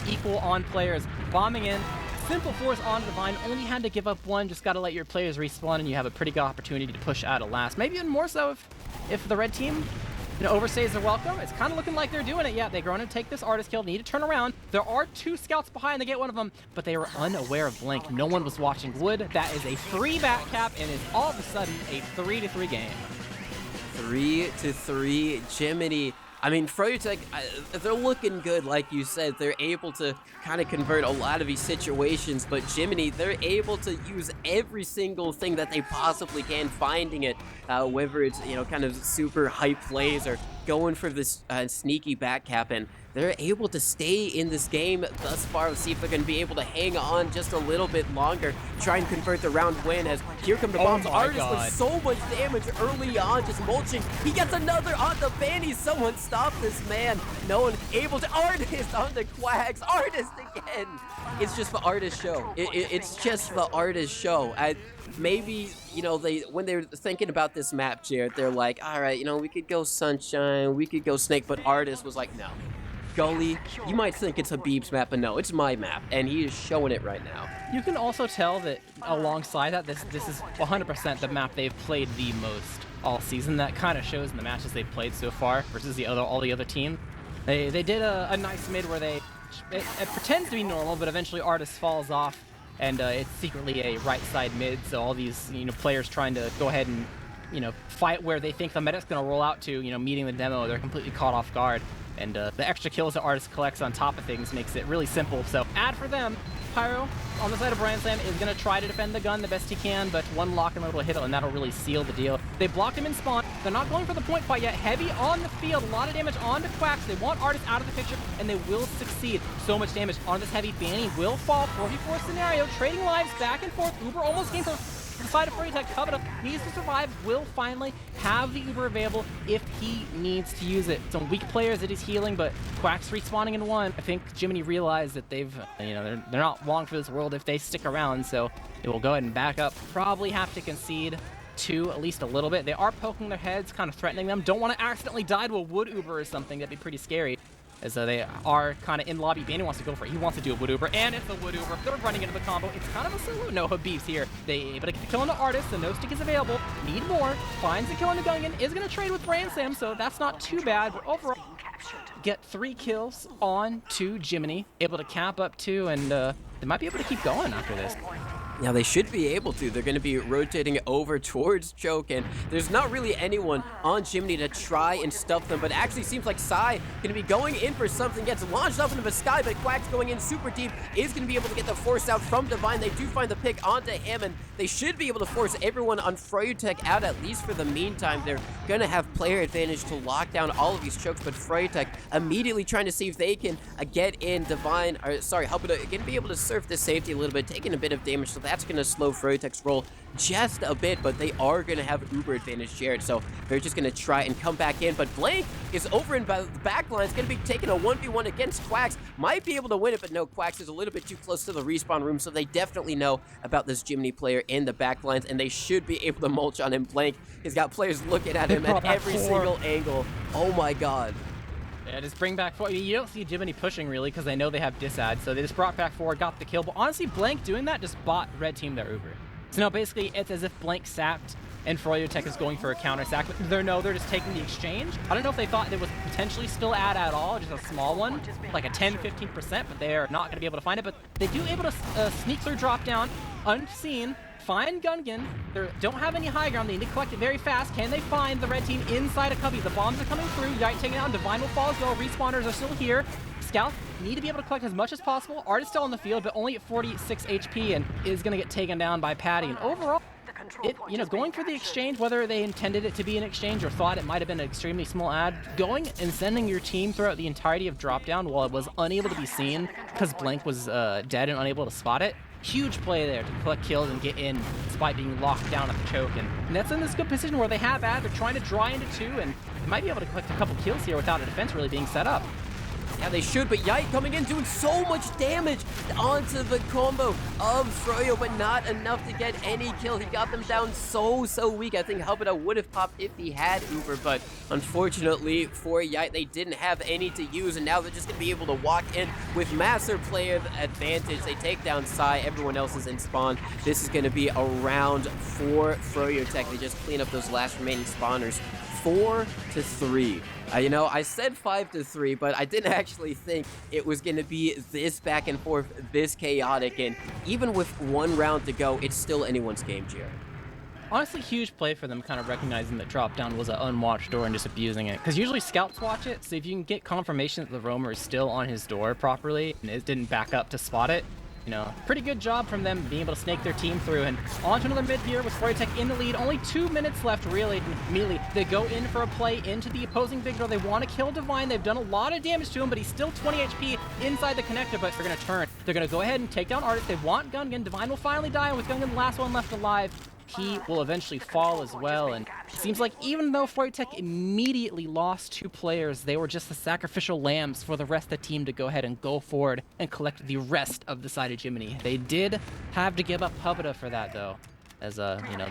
equal on players. Bombing in, simple force on Divine, only had to give up one, just gotta let your players respawn and you have a pretty good opportunity to push out of last. Maybe even more so if the red team, you know, overstays their welcome. It's kind of looking like they're doing it. Yeah, they're going to take this artist kill, need to turn around. There are 2 scouts behind, they get one of them, but they were unaware of Blink. No one was watching Wood. That is a 3 back cap and is all of a sudden a 3-3 game. 3-3 Jiminy. I mean, Froyotech, they're looking good, like you said. They're able to kind of convert a lot of these situations, but Jiminy, they're able to use every single thing that they possibly can, finding it, whether it's, you know, kind of super hype plays or going for this sneaky back cap, and they're able to stay in this game thus far. Let's see if they're going to be able to hang on just a little bit longer, try and convert the round win, as here come the bombs. Artist with so much damage early on, just mulching. He gets another on the Fanny. Someone stop this man. No one able to. Artist on the Quacks. Artist again. It's just the Artist show. It's just the Artist show. Maybe, you know, when they're thinking about this map, Jared, they're like, all right, you know, we could go Sunshine, we could go Snake, but Artist was like, no. Gully, you might think it's Habib's map, but no, it's my map, and he is showing it right now. You can also tell that alongside that, this is 100% the map they've played the most all season. That kind of shows in the matches they've played so far versus all the other teams. They did a nice mid where it pretends to be normal, but eventually Artist falls off, and it's secretly a right side mid. So all these, you know, players trying to go ahead and, you know, fight where they think the medic's gonna roll out to, you know, meeting the demo, they're completely caught off guard. And the extra kills that Artist collects on top of things makes it really simple. So ad for them. Pyro on the side of Brian Slam is going to try to defend the gun the best he can, but one lock and a little hit, and that'll really seal the deal. They blocked him in spawn. They're not going for the point fight yet. Heavy on the field, a lot of damage onto Quacks. They want Artist out of the picture, and they will succeed. So much damage on this Heavy. Fanny will fall. 4v4 scenario, trading lives back and forth. Uber almost came for the side of Froyotech. Covered up, needs to survive, will finally have the Uber available if he needs to use it. Some weak players that he's healing, but Quacks respawning in 1. I think Jiminy realized that they've, you know, they're not long for this world if they stick around, so it will go ahead and back up. Probably have to concede 2 at least a little bit. They are poking their heads, kind of threatening them. Don't want to accidentally die to a wood Uber or something. That'd be pretty scary. As they are kind of in lobby. Banny wants to go for it. He wants to do a wood Uber, and it's a wood Uber. They're running into the combo. It's kind of a solo. No, Habib's here. They able to get the kill on the Artist. The no stick is available. Need more. Finds the kill on the Gungan. Is going to trade with Brian Sam, so that's not too bad. But overall, get 3 kills on to Jiminy. Able to cap up 2, and they might be able to keep going after this. Now, they should be able to. They're going to be rotating over towards Choke, and there's not really anyone on Jiminy to try and stuff them, but it actually seems like Psy going to be going in for something. Gets launched up into the sky, but Quack's going in super deep. Is going to be able to get the force out from Divine. They do find the pick onto him, and they should be able to force everyone on Froyotech out, at least for the meantime. They're going to have player advantage to lock down all of these chokes, but Froyotech immediately trying to see if they can get in Divine, or sorry, helping to be able to surf the safety a little bit, taking a bit of damage, so that's going to slow Froyotech's roll just a bit, but they are going to have Uber advantage, Jared, so they're just going to try and come back in. But Blank is over in the back line. It's going to be taking a 1v1 against Quacks. Might be able to win it, but no, Quacks is a little bit too close to the respawn room, so they definitely know about this Jiminy player in the back lines, and they should be able to mulch on him. Blank has got players looking at him at every single angle. Oh my god. Yeah, just bring back forward. You don't see Jiminy pushing really because they know they have disad, so they just brought back forward, got the kill. But honestly, Blank doing that just bought red team their Uber. So now basically it's as if Blank sapped and Froyotech is going for a counter sack. But they're just taking the exchange. I don't know if they thought there was potentially still ad at all, just a small one, like a 10-15%, but they're not going to be able to find it. But they do able to sneak through drop down, unseen. Find Gungan. They don't have any high ground. They need to collect it very fast. Can they find the red team inside a cubby? The bombs are coming through. Yite taking down. Divine will fall as well. Respawners are still here. Scouts need to be able to collect as much as possible. Artist still on the field, but only at 46 HP and is going to get taken down by Patty. And overall, going for the exchange, whether they intended it to be an exchange or thought it might have been an extremely small ad, going and sending your team throughout the entirety of drop down while it was unable to be seen because Blank was dead and unable to spot it. Huge play there to collect kills and get in despite being locked down at the choke. And that's in this good position where they have ad. They're trying to draw into 2 and they might be able to collect a couple kills here without a defense really being set up. Yeah, they should, but Yite coming in doing so much damage onto the combo of Froyo, but not enough to get any kill. He got them down so weak. I think Hubada would have popped if he had Uber, but unfortunately for Yite, they didn't have any to use, and now they're just going to be able to walk in with master player advantage. They take down Sai, everyone else is in spawn. This is going to be a round for Froyotech. They just clean up those last remaining spawners. 4-3. You know, I said 5-3, but I didn't actually think it was going to be this back and forth, this chaotic, and even with one round to go, it's still anyone's game, Jared. Honestly, huge play for them, kind of recognizing that drop down was an unwatched door and just abusing it. Because usually scouts watch it, so if you can get confirmation that the roamer is still on his door properly and it didn't back up to spot it, you know, pretty good job from them being able to snake their team through. And on to another mid here with Froyotech in the lead. Only 2 minutes left, really. Immediately, they go in for a play into the opposing big door. They want to kill Divine. They've done a lot of damage to him, but he's still 20 HP inside the connector, but they're going to turn. They're going to go ahead and take down Artist. They want Gungan. Divine will finally die, and with Gungan the last one left alive, he will eventually fall as well. And it seems like even though Froyotech immediately lost 2 players, they were just the sacrificial lambs for the rest of the team to go ahead and go forward and collect the rest of the side of Jiminy. They did have to give up Hubada for that, though. As you know,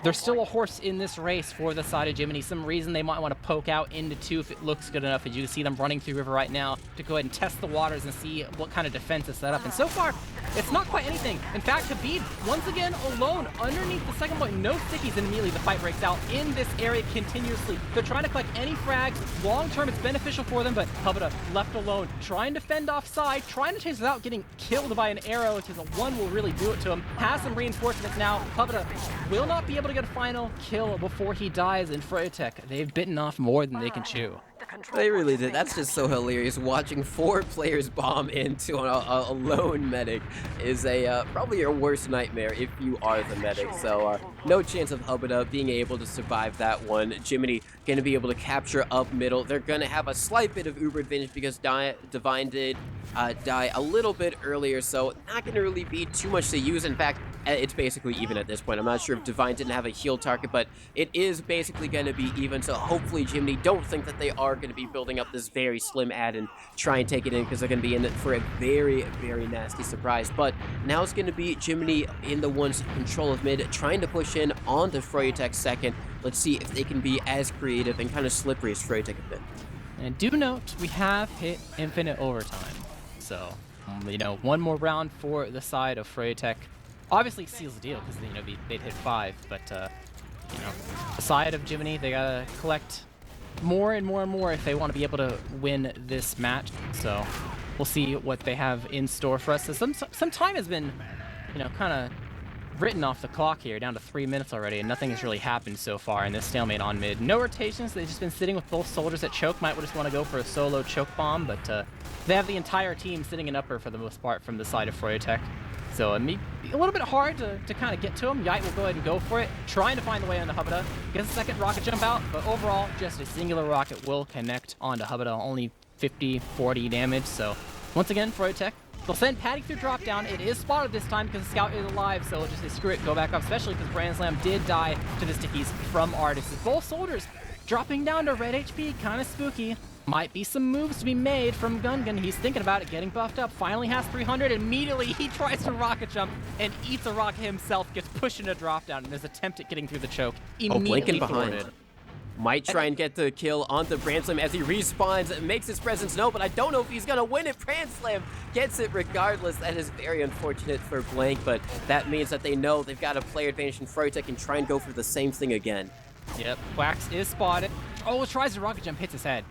there's still a horse in this race for the side of Jiminy. Some reason they might want to poke out into 2 if it looks good enough. As you can see them running through river right now to go ahead and test the waters and see what kind of defense is set up. And so far, it's not quite anything. In fact, Habib, once again, alone underneath the second point. No stickies, and immediately the fight breaks out in this area continuously. They're trying to collect any frags. Long term, it's beneficial for them, but Hubada left alone, trying to fend off side, trying to chase without getting killed by an arrow, because the one will really do it to him. Has some reinforcements now. Hubada will not be able to get a final kill before he dies in Froyotech. They've bitten off more than they can chew. They really did. That's just so hilarious. Watching 4 players bomb into a lone medic is probably your worst nightmare if you are the medic. So no chance of Hubada being able to survive that one. Jiminy going to be able to capture up middle. They're going to have a slight bit of Uber advantage because Divine did die a little bit earlier, so not going to really be too much to use. In fact, it's basically even at this point. I'm not sure if Divine didn't have a heal target, but it is basically going to be even, so hopefully Jiminy don't think that they are going to be building up this very slim ad and try and take it in, because they're going to be in it for a very nasty surprise. But now it's going to be Jiminy in the one's control of mid, trying to push in onto Froyotech second. Let's see if they can be as creative and kind of slippery as Froyotech have been. And do note, we have hit infinite overtime. So, you know, one more round for the side of Froyotech. Obviously seals the deal, because, you know, they'd hit 5, but, you know, the side of Jiminy, they gotta collect more and more if they want to be able to win this match. So we'll see what they have in store for us. So some time has been, you know, kind of written off the clock here, down to 3 minutes already, and nothing has really happened so far in this stalemate on mid. No rotations. They've just been sitting with both soldiers at choke. Might just want to go for a solo choke bomb, but they have the entire team sitting in upper for the most part from the side of Froyotech. So it may be a little bit hard to kind of get to him. Yite will go ahead and go for it, trying to find the way onto Hubada. Gets a second rocket jump out, but overall, just a singular rocket will connect onto Hubada. Only 50-40 damage. So once again, Froyotech, they'll send Patty through drop down. It is spotted this time because the scout is alive, so just say, screw it, go back up, especially because Brand Slam did die to the stickies from Artis. Both soldiers dropping down to red HP, kind of spooky. Might be some moves to be made from Gungan. He's thinking about it, getting buffed up. Finally has 300. Immediately, he tries to rocket jump and eats a rocket himself. Gets pushed into a drop down, and his attempt at getting through the choke immediately behind. Might try and get the kill onto Brand Slam as he respawns, makes his presence known, but I don't know if he's going to win it. Brand Slam gets it regardless. That is very unfortunate for Blank, but that means that they know they've got a player advantage, and Froyotech can try and go for the same thing again. Yep, Wax is spotted. Oh, tries to rocket jump, hits his head.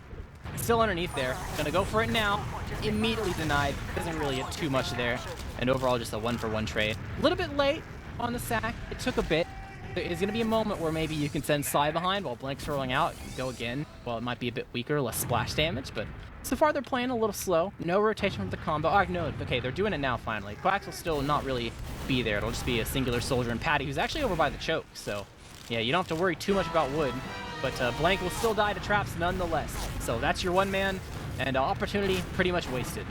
Still underneath there. Gonna go for it now. Immediately denied. Doesn't really get too much there. And overall, just a 1-for-1 trade. A little bit late on the sack. It took a bit. There is gonna be a moment where maybe you can send Sai behind while Blank's rolling out. You can go again. Well, it might be a bit weaker, less splash damage, but so far they're playing a little slow. No rotation with the combo. Oh, no, okay, they're doing it now finally. Quax will still not really be there. It'll just be a singular soldier and Patty, who's actually over by the choke. So, yeah, you don't have to worry too much about wood. But Blank will still die to traps nonetheless. So that's your one man, and opportunity pretty much wasted.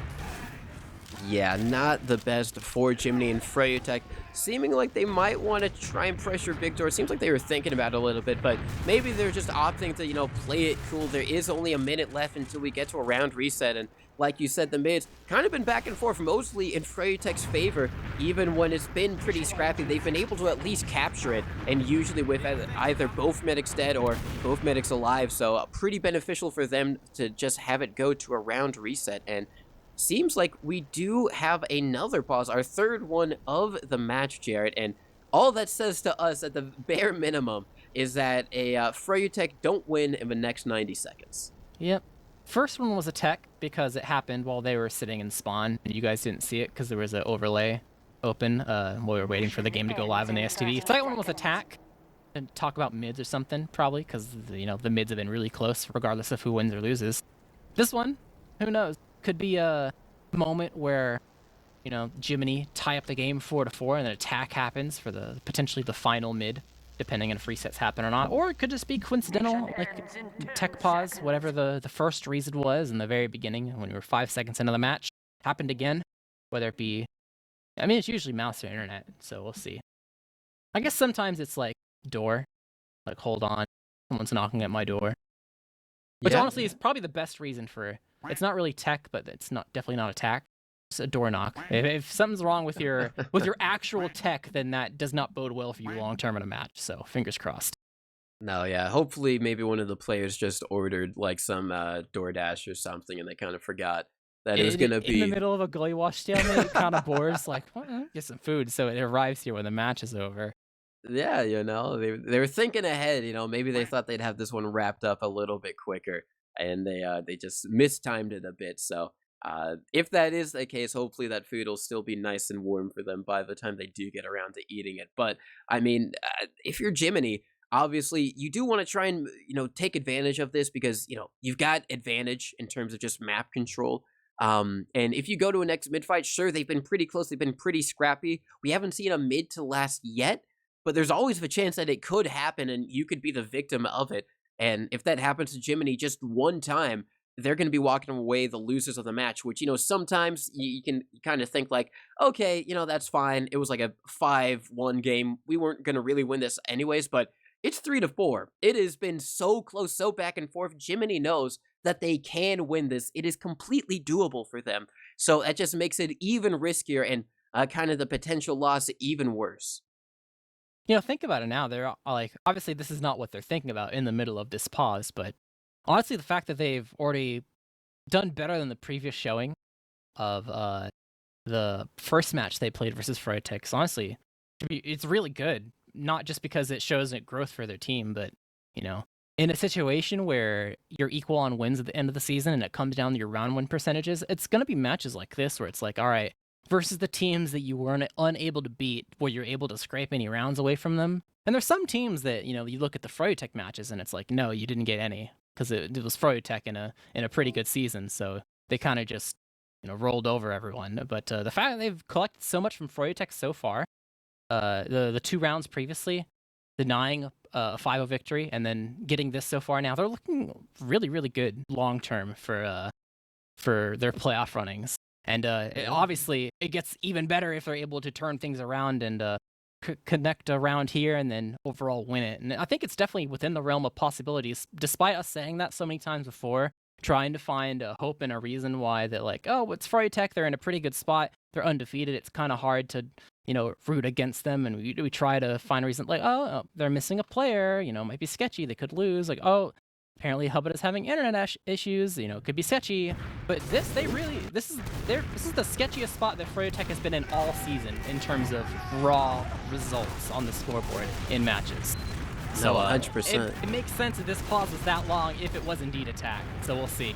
Yeah, not the best for Jiminy and Froyotech. Seeming like they might want to try and pressure Victor. It seems like they were thinking about it a little bit, but maybe they're just opting to, play it cool. There is only a minute left until we get to a round reset, and like you said, the mids kind of been back and forth, mostly in Froyotech's favor. Even when it's been pretty scrappy, they've been able to at least capture it, and usually with either both medics dead or both medics alive, so pretty beneficial for them to just have it go to a round reset. And seems like we do have another pause, our third one of the match, Jared, and all that says to us at the bare minimum is that a Froyotech don't win in the next 90 seconds. Yep. First one was a tech because it happened while they were sitting in spawn, and you guys didn't see it because there was an overlay open while we were waiting for the game to go live on the STV. Second one was attack, and talk about mids or something, probably, because, the mids have been really close, regardless of who wins or loses. This one, who knows? Could be a moment where, Jiminy tie up the game 4-4, and then attack happens for potentially the final mid, depending on if resets happen or not. Or it could just be coincidental, like tech pause, whatever the first reason was in the very beginning when we were 5 seconds into the match, happened again, whether it be, it's usually mouse or internet, so we'll see. I guess sometimes it's like door, like hold on, someone's knocking at my door. Which honestly is probably the best reason for, it's not really tech, but it's definitely not attack. It's a door knock. If something's wrong with your actual tech, then that does not bode well for you long term in a match. So fingers crossed. No, yeah. Hopefully, maybe one of the players just ordered like some DoorDash or something, and they kind of forgot that it was gonna be in the middle of a goalie wash stalemate. Kind of boards, like get some food, so it arrives here when the match is over. Yeah, they were thinking ahead. Maybe they thought they'd have this one wrapped up a little bit quicker, and they just mistimed it a bit. So if that is the case, hopefully that food will still be nice and warm for them by the time they do get around to eating it. But if you're Jiminy, obviously you do want to try and take advantage of this because you've got advantage in terms of just map control. And if you go to a next mid fight, sure, they've been pretty close, they've been pretty scrappy. We haven't seen a mid to last yet, but there's always the chance that it could happen and you could be the victim of it. And if that happens to Jiminy just one time, they're going to be walking away the losers of the match, which, sometimes you can kind of think like, okay, that's fine. It was like a 5-1 game. We weren't going to really win this anyways, but it's 3-4. It has been so close, so back and forth. Jiminy knows that they can win this. It is completely doable for them. So that just makes it even riskier and kind of the potential loss even worse. Think about it now. They're like, obviously this is not what they're thinking about in the middle of this pause, but honestly, the fact that they've already done better than the previous showing of the first match they played versus Froyotech, so honestly, it's really good. Not just because it shows growth for their team, but, in a situation where you're equal on wins at the end of the season and it comes down to your round win percentages, it's going to be matches like this where it's like, all right, versus the teams that you weren't unable to beat, where you're able to scrape any rounds away from them. And there's some teams that, you look at the Froyotech matches and it's like, no, you didn't get any. Because it was Froyotech in a pretty good season, so they kind of just rolled over everyone. But the fact that they've collected so much from Froyotech so far, the 2 rounds previously, denying a 5-0 victory, and then getting this so far now, they're looking really, really good long term for their playoff runnings. And obviously, it gets even better if they're able to turn things around and connect around here and then overall win it. And I think it's definitely within the realm of possibilities, despite us saying that so many times before, trying to find a hope and a reason why that, like, oh, it's Froyotech, they're in a pretty good spot, they're undefeated, it's kind of hard to, root against them, and we try to find a reason, like, oh, they're missing a player, it might be sketchy, they could lose, like, oh, apparently Hubbard is having internet issues, it could be sketchy. But this is the sketchiest spot that Froyotech has been in all season in terms of raw results on the scoreboard in matches. So 100%. It makes sense that this pause was that long if it was indeed attack. So we'll see.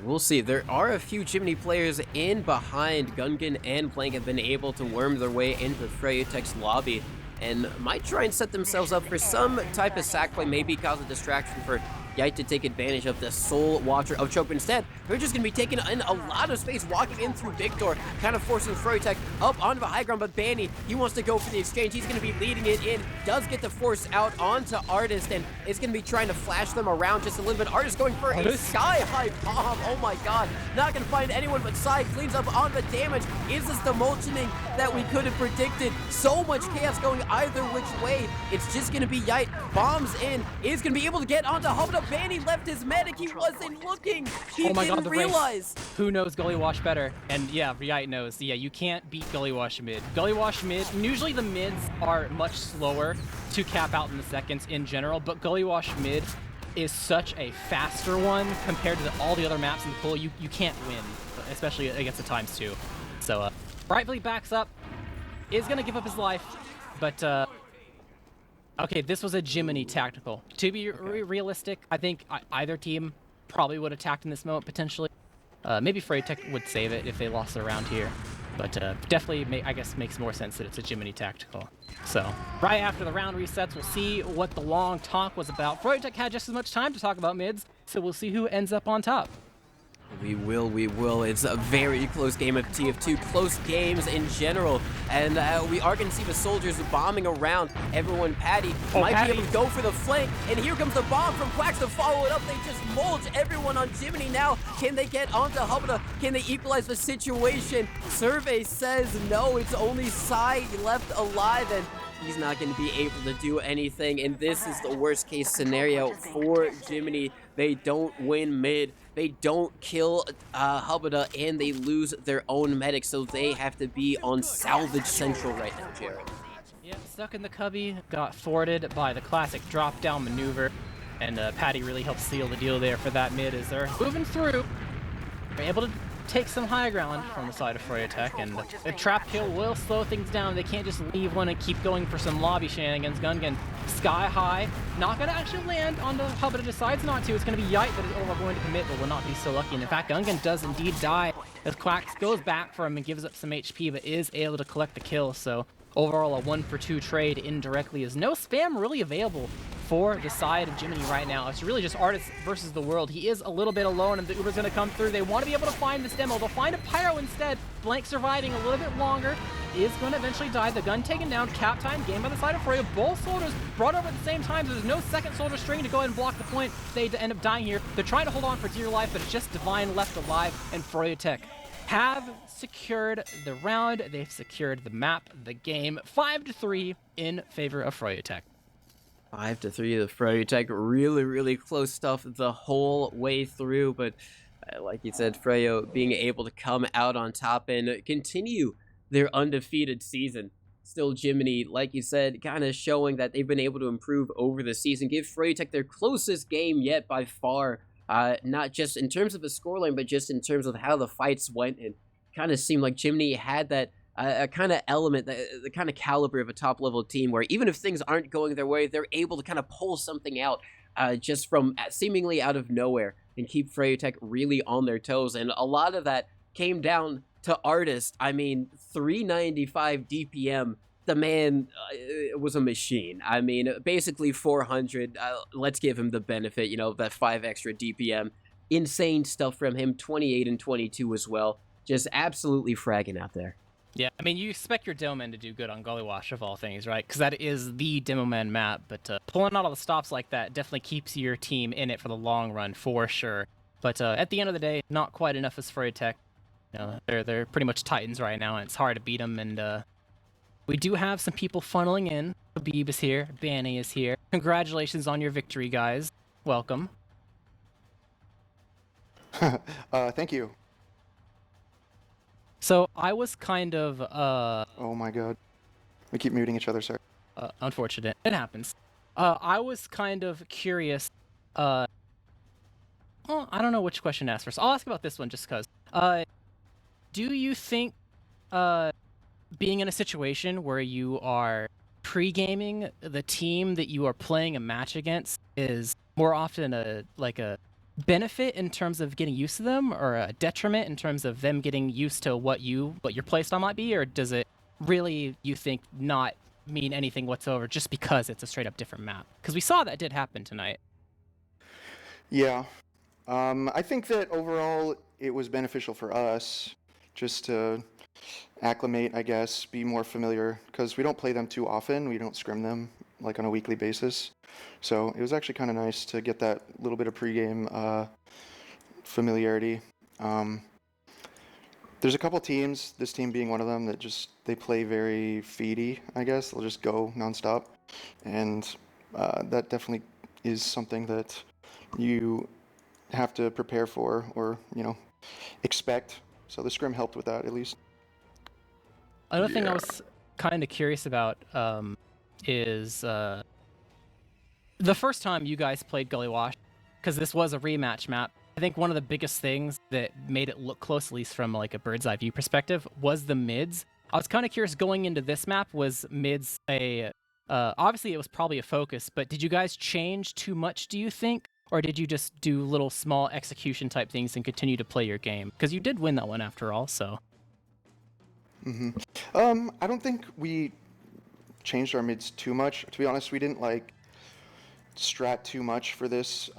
We'll see. There are a few Jiminy players in behind. Gungan and Plank have been able to worm their way into Froyotech's lobby and might try and set themselves up for some type of sack play, maybe cause a distraction for Yite to take advantage of the Soul Watcher of Choke. Instead, they're just going to be taking in a lot of space, walking in through Victor, kind of forcing Froyotech up onto the high ground, but Banny, he wants to go for the exchange. He's going to be leading it in, does get the force out onto Artist, and is going to be trying to flash them around just a little bit. Artist going for a sky-high bomb. Oh my god, not going to find anyone, but Sai cleans up on the damage. Is this the mulching that we could have predicted? So much chaos going either which way. It's just going to be Yite, bombs in, is going to be able to get onto Hubba. Banny left his medic, he wasn't looking, he didn't realize. Who knows Gully Wash better? And yeah, Yite knows. Yeah, you can't beat Gully Wash mid. Gully Wash mid, usually the mids are much slower to cap out in the seconds in general, but Gully Wash mid is such a faster one compared to all the other maps in the pool. You can't win, especially against the times 2. So Brightly backs up, is gonna give up his life, but okay, this was a Jiminy tactical. To be realistic, I think either team probably would attack in this moment potentially. Maybe Froyotech would save it if they lost the round here, but definitely, I guess, makes more sense that it's a Jiminy tactical. So right after the round resets, we'll see what the long talk was about. Froyotech had just as much time to talk about mids, so we'll see who ends up on top. We will. It's a very close game of TF2, close games in general, and we are going to see the soldiers bombing around. Everyone, Patty might be able to go for the flank, and here comes the bomb from Quacks to follow it up. They just mulch everyone on Jiminy now. Can they get onto Hubba? Can they equalize the situation? Survey says no, it's only Sai left alive, and he's not going to be able to do anything, and this is the worst case scenario for Jiminy. They don't win mid, they don't kill Hubba, and they lose their own medic, so they have to be on salvage central right now, Jared. Yep, stuck in the cubby, got thwarted by the classic drop-down maneuver, and Patty really helped seal the deal there for that mid as they're moving through. They're able to take some high ground from the side of Froyotech, and the trap kill will slow things down. They can't just leave one and keep going for some lobby shenanigans. Gungan sky high, not gonna actually land on the Hubba, decides not to. It's gonna be Yite that is going to commit, but will not be so lucky. And in fact, Gungan does indeed die as Quacks goes back for him and gives up some HP, but is able to collect the kill. So overall, a 1-for-2 trade indirectly, is no spam really available for the side of Jiminy right now. It's really just Artist versus the world. He is a little bit alone, and the Uber's gonna come through. They want to be able to find this demo. They'll find a Pyro instead. Blank surviving a little bit longer, is gonna eventually die. The gun taken down. Cap time, game by the side of Froyo. Both soldiers brought over at the same time. There's no second soldier string to go ahead and block the point. They end up dying here. They're trying to hold on for dear life, but it's just Divine left alive, and Froyotech have secured the round. They've secured the map, the game, 5-3 in favor of Froyotech. 5-3 to Froyotech. Really close stuff the whole way through, but like you said, Freyo being able to come out on top and continue their undefeated season. Still, Jiminy, like you said, kind of showing that they've been able to improve over the season, give Froyotech their closest game yet by far. Not just in terms of the scoreline, but just in terms of how the fights went. And kind of seemed like Jiminy had that kind of element, the kind of caliber of a top-level team where even if things aren't going their way, they're able to kind of pull something out just from seemingly out of nowhere and keep Froyotech really on their toes. And a lot of that came down to Artist. I mean, 395 DPM. The man was a machine. I mean, basically 400. Let's give him the benefit, you know, that 5 extra DPM. Insane stuff from him. 28 and 22 as well. Just absolutely fragging out there. Yeah, I mean, you expect your demo man to do good on Gully Wash of all things, right? Because that is the demo man map, but pulling out all the stops like that definitely keeps your team in it for the long run, for sure. But at the end of the day, not quite enough as Froyotech. You know, they're pretty much Titans right now, and it's hard to beat them, and we do have some people funneling in. Habib is here, Banny is here. Congratulations on your victory, guys. Welcome. Thank you. So I was kind of Oh my god. We keep muting each other, sir. Unfortunate. It happens. I was kind of curious. Well, I don't know which question to ask first. I'll ask about this one just because. Do you think being in a situation where you are pre-gaming the team that you are playing a match against is more often a benefit in terms of getting used to them, or a detriment in terms of them getting used to what your playstyle might be, or does it really, you think, not mean anything whatsoever just because it's a straight up different map? Because we saw that did happen tonight. Yeah. I think that overall it was beneficial for us just to acclimate, I guess, be more familiar because we don't play them too often. We don't scrim them like on a weekly basis. So it was actually kind of nice to get that little bit of pregame familiarity. Um, there's a couple teams, this team being one of them, that just they play very feedy, I guess. They'll just go nonstop, and that definitely is something that you have to prepare for or expect. So the scrim helped with that at least. Another thing I Yeah. was kind of curious about is the first time you guys played Gully Wash, because this was a rematch map. I think one of the biggest things that made it look close, at least from like a bird's eye view perspective, was the mids. I was kind of curious going into this map, was mids a obviously it was probably a focus, but did you guys change too much, do you think? Or did you just do little small execution type things and continue to play your game? Because you did win that one after all, so. I don't think we changed our mids too much. To be honest, we didn't like strat too much for this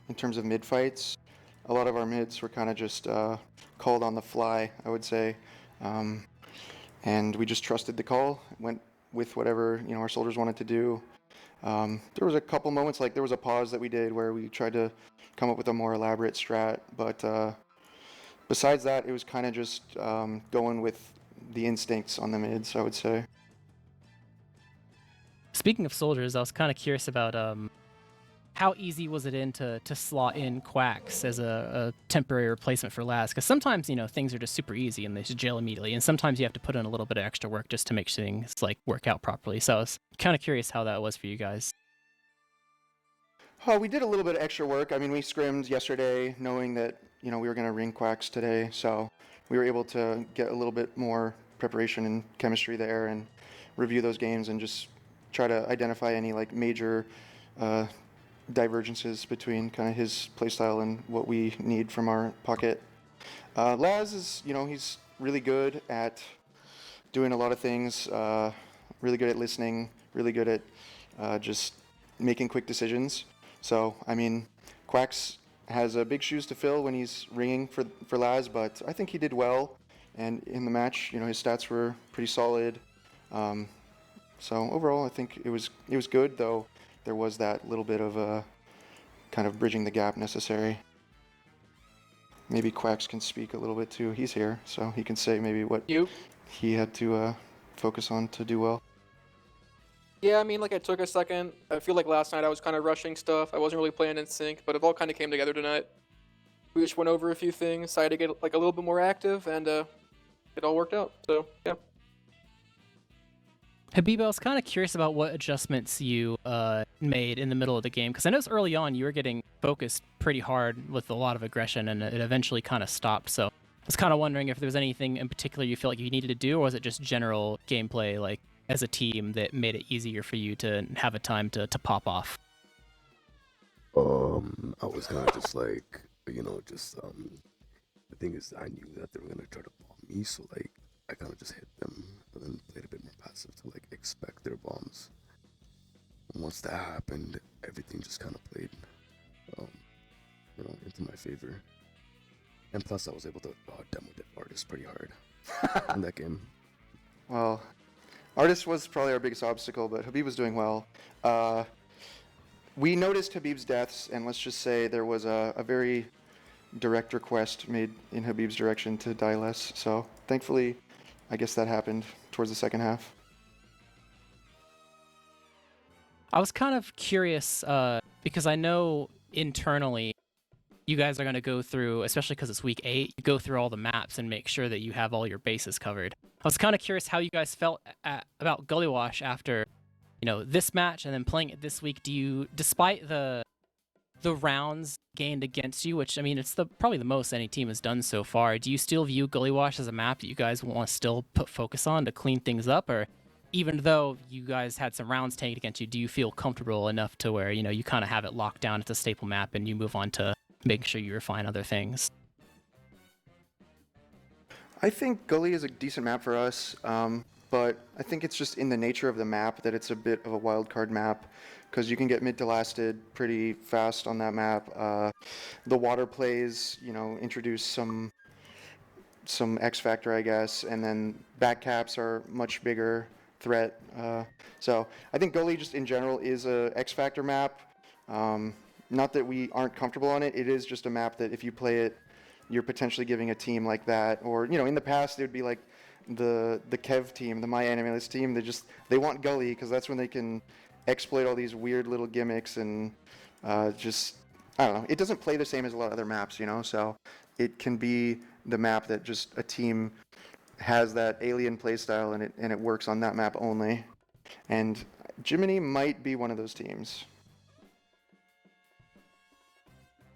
in terms of mid fights. A lot of our mids were kind of just called on the fly, I would say, and we just trusted the call, went with whatever our soldiers wanted to do. There was a couple moments, like there was a pause that we did where we tried to come up with a more elaborate strat, but besides that, it was kind of just going with the instincts on the mids, I would say. Speaking of soldiers, I was kind of curious about how easy was it to slot in Quacks as a temporary replacement for Laz? Because sometimes things are just super easy and they just jail immediately, and sometimes you have to put in a little bit of extra work just to make things like work out properly. So I was kind of curious how that was for you guys. Oh, we did a little bit of extra work. I mean, we scrimmed yesterday knowing that we were going to ring Quacks today, so we were able to get a little bit more preparation and chemistry there and review those games and just try to identify any like major divergences between kind of his playstyle and what we need from our pocket. Laz is, he's really good at doing a lot of things, really good at listening, really good at just making quick decisions. So, I mean, Quacks has big shoes to fill when he's ringing for Laz, but I think he did well. And in the match, his stats were pretty solid. So overall, I think it was good, though there was that little bit of kind of bridging the gap necessary. Maybe Quacks can speak a little bit too. He's here, so he can say maybe what he had to focus on to do well. Yeah, I mean, like, it took a second. I feel like last night I was kind of rushing stuff. I wasn't really playing in sync, but it all kind of came together tonight. We just went over a few things, decided to get, like, a little bit more active, and it all worked out. So, yeah. Habib, I was kind of curious about what adjustments you made in the middle of the game, because I noticed early on you were getting focused pretty hard with a lot of aggression, and it eventually kind of stopped. So I was kind of wondering if there was anything in particular you feel like you needed to do, or was it just general gameplay, like as a team, that made it easier for you to have a time to pop off? I was kind of just like, the thing is, I knew that they were gonna try to bomb me, so like, I kind of just hit them, but then played a bit more passive to like expect their bombs. And once that happened, everything just kind of played, into my favor. And plus, I was able to demo dip Artist pretty hard in that game. Well, Artist was probably our biggest obstacle, but Habib was doing well. We noticed Habib's deaths, and let's just say there was a very direct request made in Habib's direction to die less. So thankfully, I guess that happened towards the second half. I was kind of curious because I know internally you guys are going to go through, especially because it's week 8, you go through all the maps and make sure that you have all your bases covered. I was kind of curious how you guys felt about Gully Wash after, this match and then playing it this week. Do you, despite the rounds gained against you, which I mean, it's probably the most any team has done so far, do you still view Gully Wash as a map that you guys want to still put focus on to clean things up? Or even though you guys had some rounds taken against you, do you feel comfortable enough to where, you kind of have it locked down, it's a staple map, and you move on to making sure you refine other things? I think Gully is a decent map for us, but I think it's just in the nature of the map that it's a bit of a wild card map. because you can get mid to lasted pretty fast on that map. The water plays, introduce some X factor, I guess, and then back caps are much bigger threat. So I think Gully just in general is a X factor map. Not that we aren't comfortable on it. It is just a map that if you play it, you're potentially giving a team like that, or in the past it would be like the Kev team, the My Animalist team. They want Gully because that's when they can exploit all these weird little gimmicks and just I don't know. It doesn't play the same as a lot of other maps, so it can be the map that just a team has that alien playstyle and it works on that map only. And Jiminy might be one of those teams.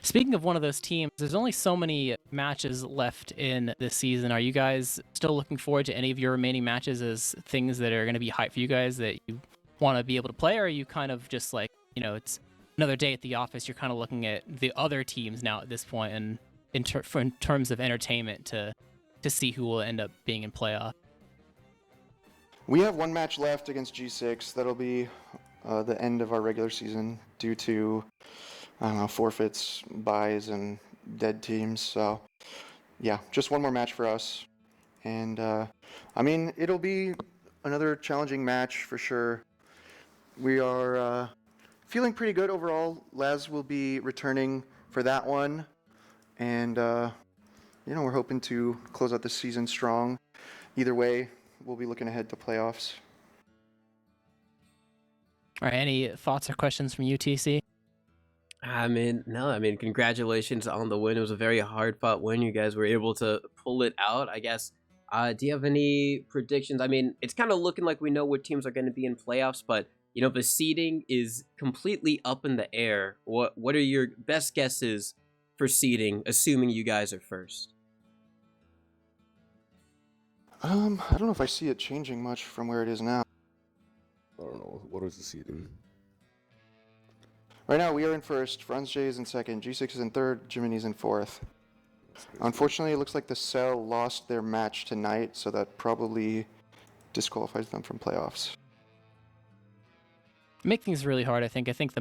Speaking of one of those teams, there's only so many matches left in this season. Are you guys still looking forward to any of your remaining matches as things that are going to be hype for you guys that you want to be able to play? Or are you kind of just like, it's another day at the office, you're kind of looking at the other teams now at this point and in terms of entertainment to see who will end up being in playoff? We have one match left against G6. That'll be the end of our regular season due to forfeits, buys, and dead teams. So, yeah, just one more match for us. And, it'll be another challenging match for sure. We are feeling pretty good overall. Laz will be returning for that one. And, we're hoping to close out the season strong. Either way, we'll be looking ahead to playoffs. All right, any thoughts or questions from UTC? Congratulations on the win. It was a very hard-fought win. You guys were able to pull it out, I guess. Do you have any predictions? It's kind of looking like we know what teams are going to be in playoffs, but, the seeding is completely up in the air. What are your best guesses for seeding, assuming you guys are first? I don't know if I see it changing much from where it is now. I don't know. What is the seeding? Right now, we are in first. Franz J is in second. G6 is in third. Jiminy's in fourth. Unfortunately, it looks like the Cell lost their match tonight, so that probably disqualifies them from playoffs. Make things really hard, I think. I think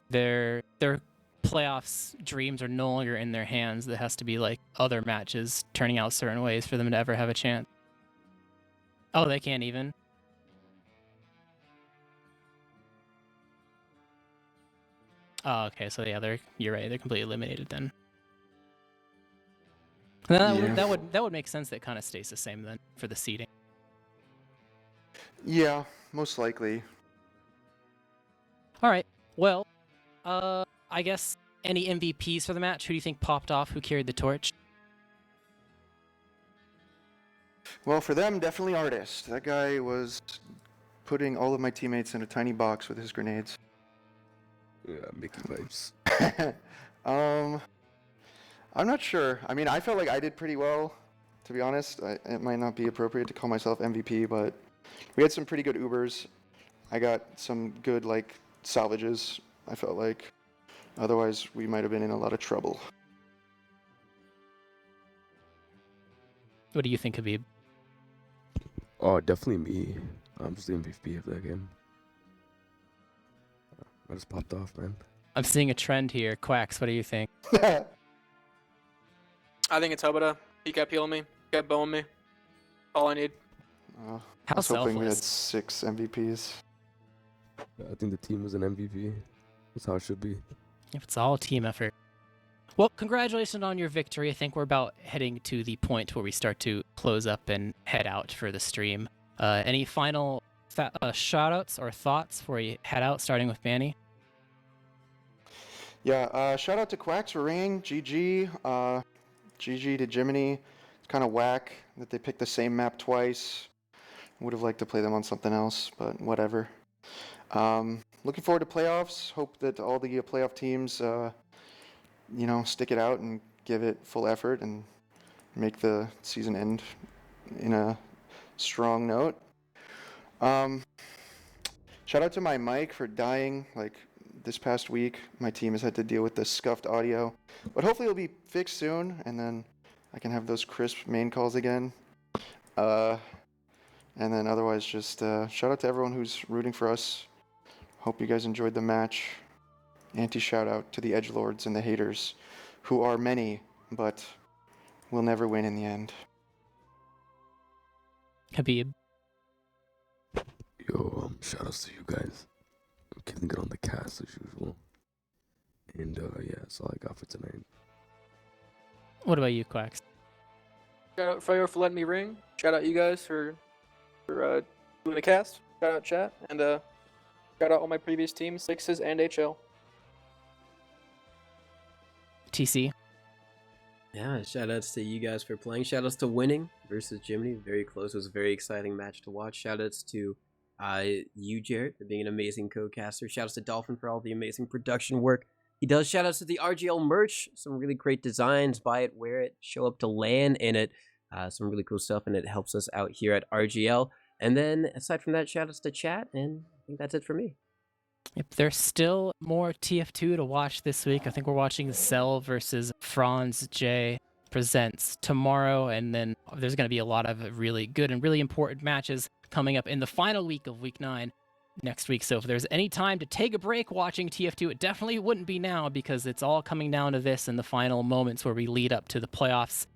their playoffs dreams are no longer in their hands. There has to be like other matches turning out certain ways for them to ever have a chance. Oh, they can't even. Oh, okay. So yeah, you're right. They're completely eliminated then. That would make sense. That kind of stays the same then for the seeding. Yeah, most likely. All right. Well, I guess any MVPs for the match? Who do you think popped off? Who carried the torch? Well, for them, definitely Artist. That guy was putting all of my teammates in a tiny box with his grenades. Yeah, Mickey vibes. I'm not sure. I felt like I did pretty well, to be honest. It might not be appropriate to call myself MVP, but we had some pretty good Ubers. I got some good, salvages, I felt like. Otherwise, we might have been in a lot of trouble. What do you think, Habib? Oh, definitely me. I'm just the MVP of that game. I just popped off, man. I'm seeing a trend here. Quacks, what do you think? I think it's Hobada. He kept healing me, kept bowing me. All I need. I How was hoping we had selfless. 6 MVPs. I think the team was an MVP. That's how it should be. If it's all team effort. Well, congratulations on your victory. I think we're about heading to the point where we start to close up and head out for the stream. Any final shout-outs or thoughts before you head out, starting with Manny? Yeah, shout out to Quacks for ringing. GG. GG to Jiminy. It's kind of whack that they picked the same map twice. Would have liked to play them on something else, but whatever. Looking forward to playoffs. Hope that all the playoff teams, stick it out and give it full effort and make the season end in a strong note. Shout out to my mic for dying. This past week, my team has had to deal with the scuffed audio, but hopefully it'll be fixed soon, and then I can have those crisp main calls again. And then otherwise, just shout out to everyone who's rooting for us. Hope you guys enjoyed the match. Anti-shout out to the edgelords and the haters, who are many, but will never win in the end. Habib. Yo, shoutouts to you guys. I'm killing it on the cast as usual. And yeah, that's all I got for tonight. What about you, Quacks? Shout out Froyo for letting me ring. Shout out you guys for doing the cast. Shout out chat, and shout out all my previous teams, Sixes and HL. TC. Yeah, shout outs to you guys for playing. Shout outs to winning versus Jiminy. Very close. It was a very exciting match to watch. Shout outs to you, Jared, for being an amazing co-caster. Shout outs to Dolphin for all the amazing production work he does. Shout outs to the RGL merch. Some really great designs. Buy it, wear it, show up to LAN in it. Some really cool stuff, and it helps us out here at RGL. And then, aside from that, shout outs to chat, and I think that's it for me. Yep, there's still more TF2 to watch this week. I think we're watching Cell versus Franz J Presents tomorrow, and then there's going to be a lot of really good and really important matches coming up in the final week of Week 9 next week. So if there's any time to take a break watching TF2, it definitely wouldn't be now, because it's all coming down to this in the final moments where we lead up to the playoffs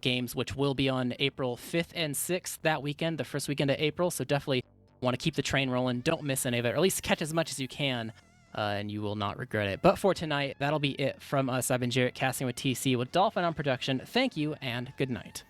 games, which will be on April 5th and 6th that weekend, the first weekend of April. So definitely want to keep the train rolling. Don't miss any of it, or at least catch as much as you can, and you will not regret it. But for tonight, that'll be it from us. I've been Jarrett, casting with TC, with Dolphin on production. Thank you, and good night.